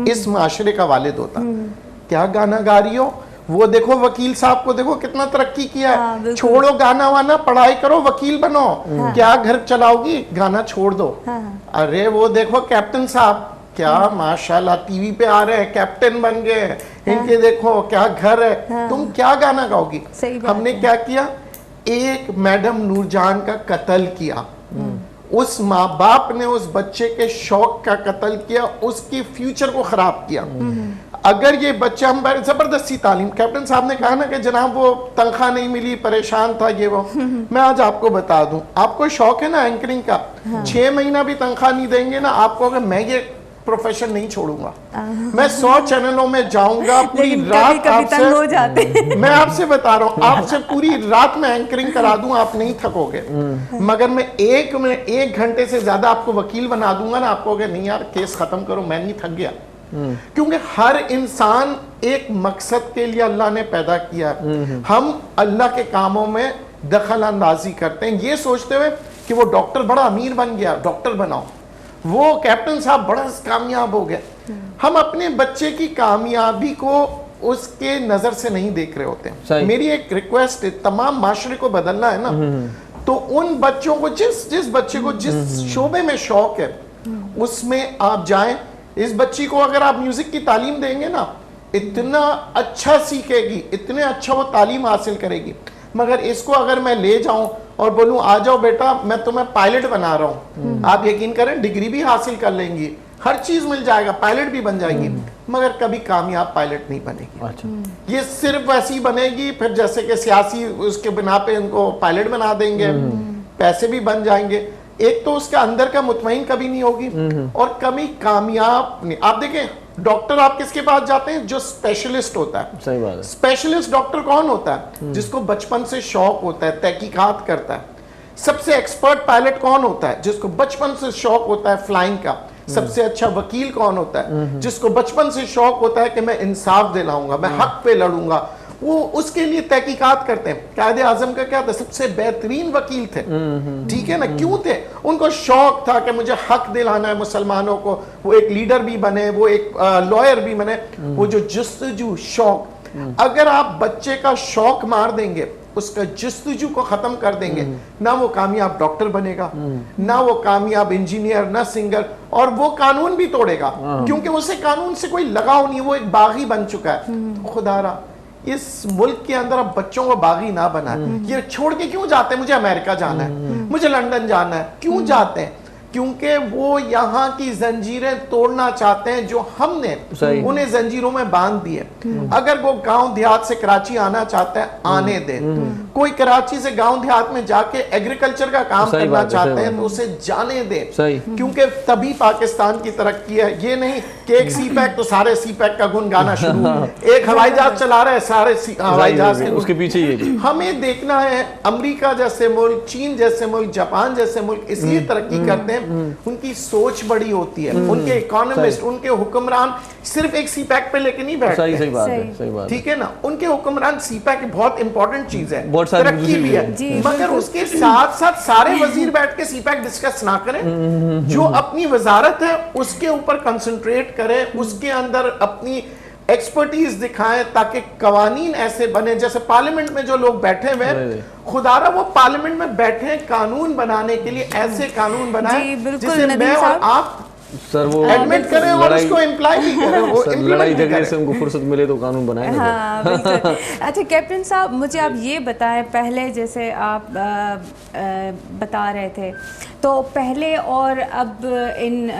इस माशरे का वालिद होता, क्या गाना गा रही हो, वो देखो वकील साहब को देखो कितना तरक्की किया है, छोड़ो गाना वाना, पढ़ाई करो, वकील बनो, क्या घर चलाओगी, गाना छोड़ दो। अरे वो देखो कैप्टन साहब, क्या माशाल्लाह टीवी पे आ रहे हैं, कैप्टन बन गए, इनके देखो क्या घर है, तुम क्या गाना गाओगी? हमने क्या किया, एक मैडम नूरजहान का कत्ल किया, उस माँ बाप ने उस बच्चे के शौक का कत्ल किया, उसकी फ्यूचर को खराब किया। अगर ये बच्चा, हम जबरदस्ती तालीम, कैप्टन साहब ने कहा ना कि जनाब वो तनख्वाह नहीं मिली, परेशान था, ये वो, मैं आज आपको बता दूं, आपको शौक है ना एंकरिंग का, 6 महीना भी तनख्वाह नहीं देंगे ना आपको, अगर मैं ये प्रोफेशन नहीं छोड़ूंगा, मैं 100 चैनलों में जाऊंगा, पूरी रात आपसे, मैं आपसे बता रहा हूँ, आपसे पूरी रात में एंकरिंग करा दूं, आप नहीं थकोगे, मगर मैं 1 घंटे से ज्यादा आपको वकील बना दूंगा ना, आपको नहीं यार केस खत्म करो, मैं नहीं थक गया। क्योंकि हर इंसान एक मकसद के लिए अल्लाह ने पैदा किया, हम अल्लाह के कामों में दखल अंदाजी करते हैं ये सोचते हुए कि वो डॉक्टर बड़ा अमीर बन गया, डॉक्टर बनाओ, वो कैप्टन साहब बड़ा कामयाब हो गया। हम अपने बच्चे की कामयाबी को उसके नजर से नहीं देख रहे होते। मेरी एक रिक्वेस्ट है, तमाम माशरे को बदलना है ना, तो उन बच्चों को, जिस बच्चे को जिस शोबे में शौक है उसमें आप जाएं। इस बच्ची को अगर आप म्यूजिक की तालीम देंगे ना, इतना अच्छा सीखेगी, इतने अच्छा वो तालीम हासिल करेगी। मगर इसको अगर मैं ले जाऊं और बोलूं आ जाओ बेटा मैं तुम्हें पायलट बना रहा हूं, आप यकीन करें डिग्री भी हासिल कर लेंगी, हर चीज मिल जाएगा, पायलट भी बन जाएगी, मगर कभी कामयाब पायलट नहीं बनेगी। अच्छा। ये सिर्फ वैसी बनेगी फिर जैसे कि सियासी उसके बिना पे उनको पायलट बना देंगे, पैसे भी बन जाएंगे, एक तो उसके अंदर का मुतमईन कभी नहीं होगी और कभी कामयाब नहीं। आप देखें डॉक्टर आप किसके पास जाते हैं, जो स्पेशलिस्ट होता है। सही बात है। स्पेशलिस्ट डॉक्टर कौन होता है, जिसको बचपन से शौक होता है, तहकीकात करता है। सबसे एक्सपर्ट पायलट कौन होता है, जिसको बचपन से शौक होता है फ्लाइंग का। सबसे अच्छा वकील कौन होता है, जिसको बचपन से शौक होता है कि मैं इंसाफ दिलाऊंगा, मैं हक पे लड़ूंगा, वो उसके लिए तहकीकात करते हैं। कायदे आजम का क्या था, सबसे बेहतरीन वकील थे, ठीक है ना, क्यों थे, उनको शौक था कि मुझे हक दिलाना है मुसलमानों को, वो एक लीडर भी बने, वो एक लॉयर भी बने, वो जो जुस्तजू शौक। अगर आप बच्चे का शौक मार देंगे, उसका जुस्तजू को खत्म कर देंगे, ना वो कामयाब डॉक्टर बनेगा, ना वो कामयाब इंजीनियर, ना सिंगर, और वो कानून भी तोड़ेगा क्योंकि उसे कानून से कोई लगाव नहीं, वो एक बागी बन चुका है। खुदारा इस मुल्क के अंदर अब बच्चों को बागी ना बनाए। ये छोड़ के क्यों जाते हैं, मुझे अमेरिका जाना है, मुझे लंदन जाना है, क्यों जाते हैं, क्योंकि वो यहाँ की जंजीरें तोड़ना चाहते हैं जो हमने उन्हें जंजीरों में बांध दिए। अगर वो गांव देहात से कराची आना चाहते हैं, आने दे। कोई कराची से गांव देहात में जाके एग्रीकल्चर का काम करना चाहते हैं तो उसे जाने दे, क्योंकि तभी पाकिस्तान की तरक्की है। ये नहीं कि एक सी पैक तो सारे सी पैक का गुन गाना शुरू, एक हवाई जहाज चला रहे सारे हवाई जहाज के उसके पीछे ये। हमें देखना है अमेरिका जैसे मुल्क, चीन जैसे मुल्क, जापान जैसे मुल्क इसलिए तरक्की करते हैं, उनकी सोच बड़ी होती है, उनके इकोनॉमिस्ट, उनके हुक्मरान सिर्फ एक सी पैक पे लेके नहीं बैठते। सही बात है, सही बात है, ठीक है ना, उनके हुक्मरान सी पैक बहुत इंपॉर्टेंट चीज है, तरक्की भी है, मगर उसके साथ साथ सारे वजीर बैठ के सी पैक डिस्कस ना करें, जो अपनी वजारत है उसके ऊपर कंसंट्रेट करें, उसके अंदर अपनी एक्सपर्टीज दिखाएं ताकि कवानीन ऐसे बने जैसे पार्लियामेंट में जो लोग बैठे हुए हैं, खुदारा वो पार्लियामेंट में बैठे हैं कानून बनाने के लिए, ऐसे कानून बनाए जिसे मैं और आप सर वो एडमिट करें और उसको इम्प्लाई भी करें, वो सर implement लड़ाई भी झगड़े करें। से उनको फुर्सत मिले तो कानून बनाए ना। हाँ बिल्कुल। अच्छा कैप्टन साहब, मुझे आप ये बताएं, पहले जैसे आप बता रहे थे, तो पहले और अब इन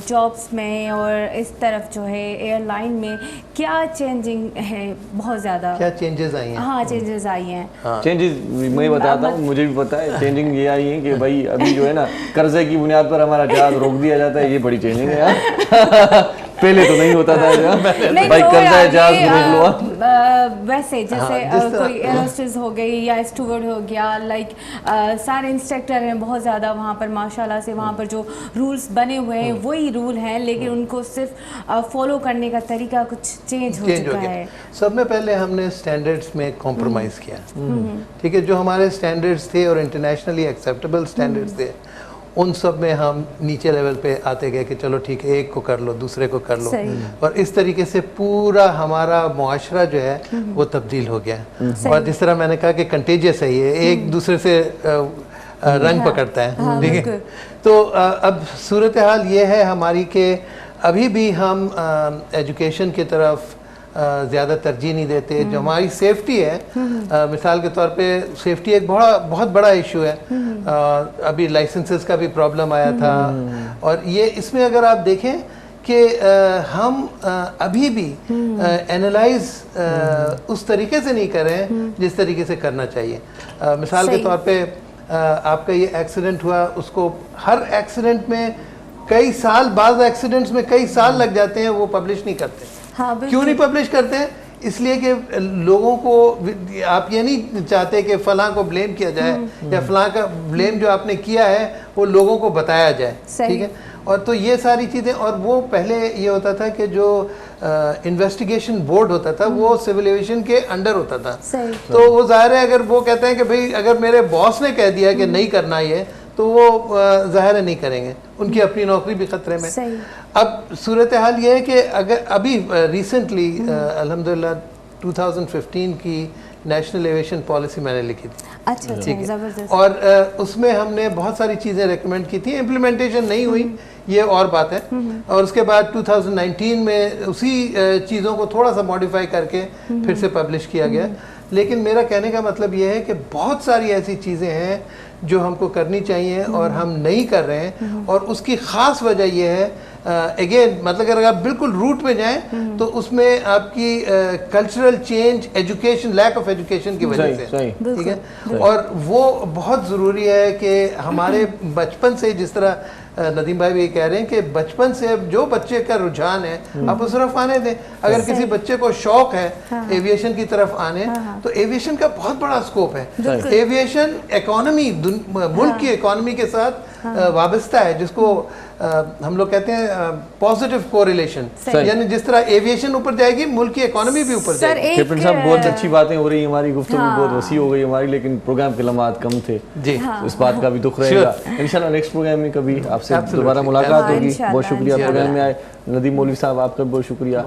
जॉब्स में और इस तरफ जो है एयरलाइन में क्या चेंजिंग है? बहुत ज़्यादा क्या चेंजेस आई हैं? हाँ चेंजेस आई हैं। चेंजेस मैं बताता हूँ, मुझे भी पता है। चेंजिंग ये आई है कि भाई अभी जो है ना कर्जे की बुनियाद पर हमारा जहाज रोक दिया जाता है, ये बड़ी चेंजिंग है यार। पहले तो नहीं होता था भाई, कर्जा है जहाज रोक लो। वैसे जैसे कोई एरोस्टेस हो गई या स्टूवर्ड हो गया, लाइक सारे इंस्ट्रक्टर हैं बहुत ज़्यादा वहाँ पर माशाल्लाह से, वहाँ पर जो रूल्स बने हुए हैं वही रूल हैं, लेकिन उनको सिर्फ फॉलो करने का तरीका कुछ चेंज हो चुका है। सब में पहले हमने स्टैंडर्ड्स में कॉम्प्रोमाइज़ किया, ठीक है। जो हमारे स्टैंडर्ड्स थे और इंटरनेशनली एक्सेप्टेबल स्टैंडर्ड्स थे, उन सब में हम नीचे लेवल पे आते गए कि चलो ठीक है, एक को कर लो, दूसरे को कर लो, और इस तरीके से पूरा हमारा मुआशरा जो है वो तब्दील हो गया। और जिस तरह मैंने कहा कि कंटेजियस है, ये एक दूसरे से रंग पकड़ता है, ठीक है। तो अब सूरत हाल ये है हमारी कि अभी भी हम एजुकेशन की तरफ ज़्यादा तरजीह नहीं देते। जो हमारी सेफ्टी है, मिसाल के तौर पे सेफ्टी एक बहुत बड़ा इशू है। अभी लाइसेंसेस का भी प्रॉब्लम आया था, और ये इसमें अगर आप देखें कि हम अभी भी एनालाइज उस तरीके से नहीं कर रहे हैं जिस तरीके से करना चाहिए। मिसाल के तौर पे आपका ये एक्सीडेंट हुआ, उसको हर एक्सीडेंट में कई साल, बाज़ एक्सीडेंट्स में कई साल लग जाते हैं, वो पब्लिश नहीं करते। हाँ, क्यों नहीं पब्लिश करते हैं? इसलिए कि लोगों को, आप ये नहीं चाहते कि फ़लाँ को ब्लेम किया जाए, या फ़लाँ का ब्लेम जो आपने किया है वो लोगों को बताया जाए, ठीक है। और तो ये सारी चीज़ें, और वो पहले ये होता था कि जो इन्वेस्टिगेशन बोर्ड होता था वो सिविल एविएशन के अंडर होता था, तो वो ज़ाहिर है अगर वो कहते हैं कि भाई अगर मेरे बॉस ने कह दिया कि नहीं करना ये, तो वो ज़ाहिर है नहीं करेंगे, उनकी अपनी नौकरी भी ख़तरे में। अब सूरत हाल ये है कि अगर अभी रिसेंटली अल्हम्दुलिल्लाह 2015 की नेशनल एविएशन पॉलिसी मैंने लिखी थी। अच्छा, ज़बरदस्त। और उसमें हमने बहुत सारी चीज़ें रेकमेंड की थी, इम्प्लीमेंटेशन नहीं हुई, ये और बात है। और उसके बाद 2019 में उसी चीज़ों को थोड़ा सा मॉडिफाई करके फिर से पब्लिश किया गया। लेकिन मेरा कहने का मतलब ये है कि बहुत सारी ऐसी चीज़ें हैं जो हमको करनी चाहिए और हम नहीं कर रहे हैं, और उसकी ख़ास वजह यह है, अगेन मतलब अगर आप बिल्कुल रूट में जाएं तो उसमें आपकी cultural change, education, lack of education की वजह से, ठीक है। और वो बहुत ज़रूरी है कि हमारे बचपन से, जिस तरह नदीम भाई भी कह रहे हैं कि बचपन से अब जो बच्चे का रुझान है आप उस तरफ आने दें। अगर किसी बच्चे को शौक है एविएशन की तरफ आने, तो एविएशन का बहुत बड़ा स्कोप है। एविएशन इकोनॉमी, मुल्क की इकोनॉमी के साथ वाबस्ता है, जिसको हम लोग कहते हैं पॉजिटिव कोरिलेशन, यानी जिस तरह एविएशन ऊपर जाएगी मुल्क की इकोनॉमी भी ऊपर जाएगी। कैप्टन साहब बहुत अच्छी बातें हो रही हैं, हमारी गुफ्तगू बहुत वसी हो गई हमारी, लेकिन प्रोग्राम के लम्हात कम थे जी, इस बात का भी दुख रहेगा। इंशाल्लाह नेक्स्ट प्रोग्राम में कभी आपसे दोबारा मुलाकात होगी। बहुत शुक्रिया प्रोग्राम में आए। नदीम मौलवी साहब आपका बहुत शुक्रिया,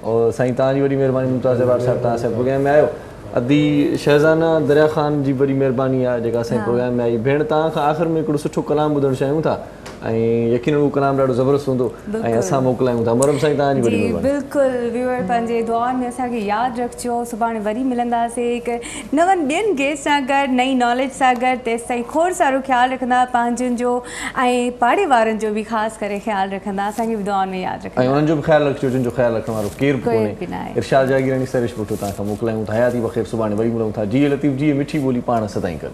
और साईं तव्हांजी वॾी महिरबानी, मुमताज़ अहबार साहब तव्हां असांजे प्रोग्राम में आयो। अदी शहज़ाना दरिया ख़ान जी बड़ी मेहरबानी आहे जेका असांजे प्रोग्राम में आई। भेण तव्हां खां आख़िर में हिकिड़ो सुठो कलाम ॿुधणु चाहियूं था, ऐं यकीन उहो कलाम ॾाढो ज़बरदस्त हूंदो, ऐं असां मोकिलायूं था। मरम साईं तव्हांजी वॾी मेहरबानी। बिल्कुलु व्यूअर पंहिंजे दुआनि में असांखे यादि रखिजो। सुभाणे वरी मिलंदासीं हिकु नवनि ॿियनि गेस्ट सां गॾु, नई नॉलेज सां गॾु। तेसि ताईं खोड़ सारो ख़्यालु रखंदा पंहिंजनि जो, ऐं पाड़े वारनि जो बि ख़ासि करे ख़्यालु रखंदा। असांखे बि दुआनि में यादि रखंदा, ऐं उन्हनि जो बि ख़्यालु रखिजो जिन जो ख़्यालु रखण वारो केरु बि कोन्हे। इरशाद जागीरानी सरिश पुठो तव्हां खां मोकिलायूं था। हयाती बख़ैर, सुभाणे वरी मिलूं था। जी लतीफ़ जी, मिठी ॿोली पाण सदाईं गॾु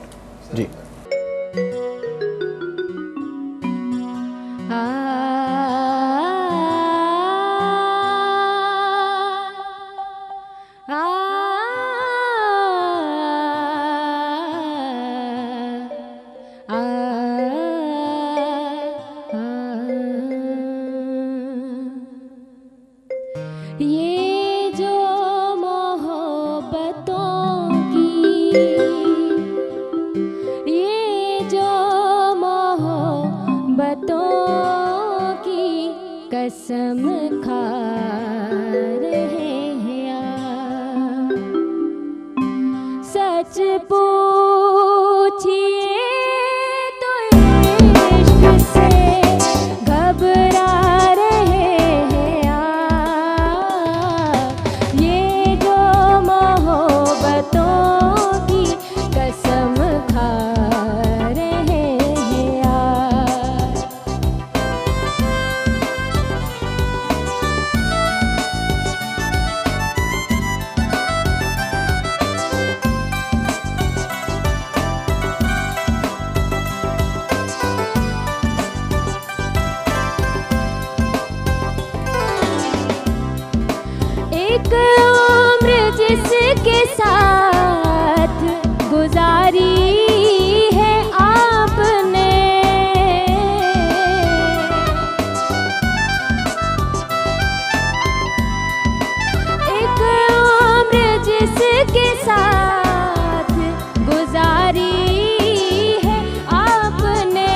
जी। ये जो मोहब्बतों की, ये जो मोहब्बतों की कसम खा रहे हैं यार, सच पूछिए तो इश्क से घबरा साथ गुजारी है आपने, एक उम्र जिसके साथ गुजारी है आपने,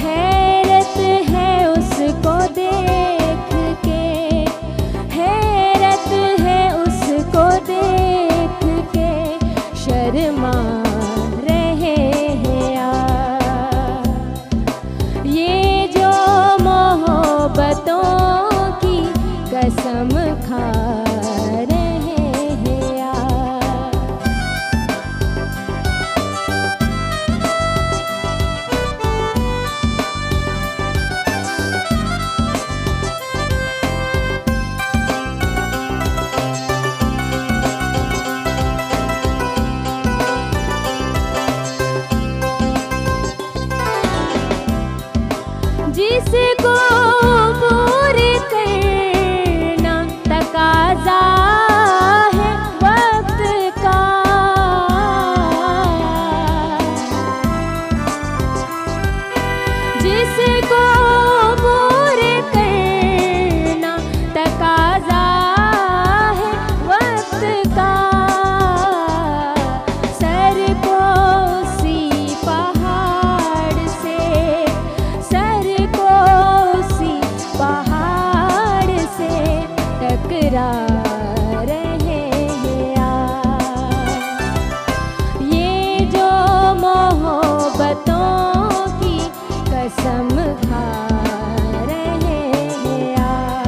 हैरत है उसको देख के, हैरत है उसको देख के, शर्मा रहे हैं आप। ये जो मोहब्बतों की कसम खा रहे हैं आप। जिसको पूरी करना तकाजा है वक्त का, जिसको पूरी करना तकाजा है वक्त का, सर को उसी पहाड़ से, सर को उसी पहाड़ से टकरा रहे हैं आप। ये जो मोहब्बतों की कसम खा रहे हैं आप।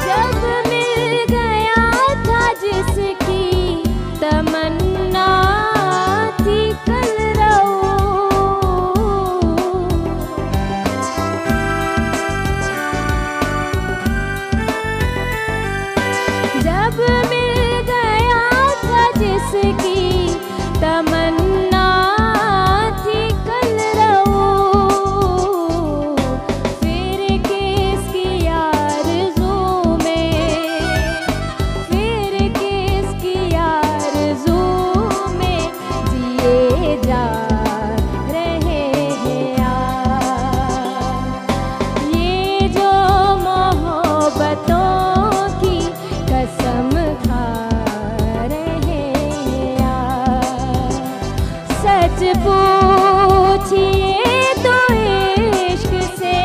जब मिल गया था जिसकी तमन्ना थी कल रहूं, जब मिल गया था जिसकी तमन्ना थी कल रहूं, फिर किसकी आरज़ू में, फिर किसकी आरज़ू में जिए जा रहे हैं आप। ये जो मोहब्बतों की कसम खा रहे हैं आप। सच पूछिए तो इश्क से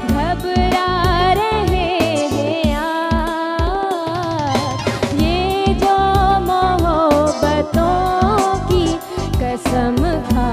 घबरा रहे हैं आप। ये जो मोहब्बतों की कसम खा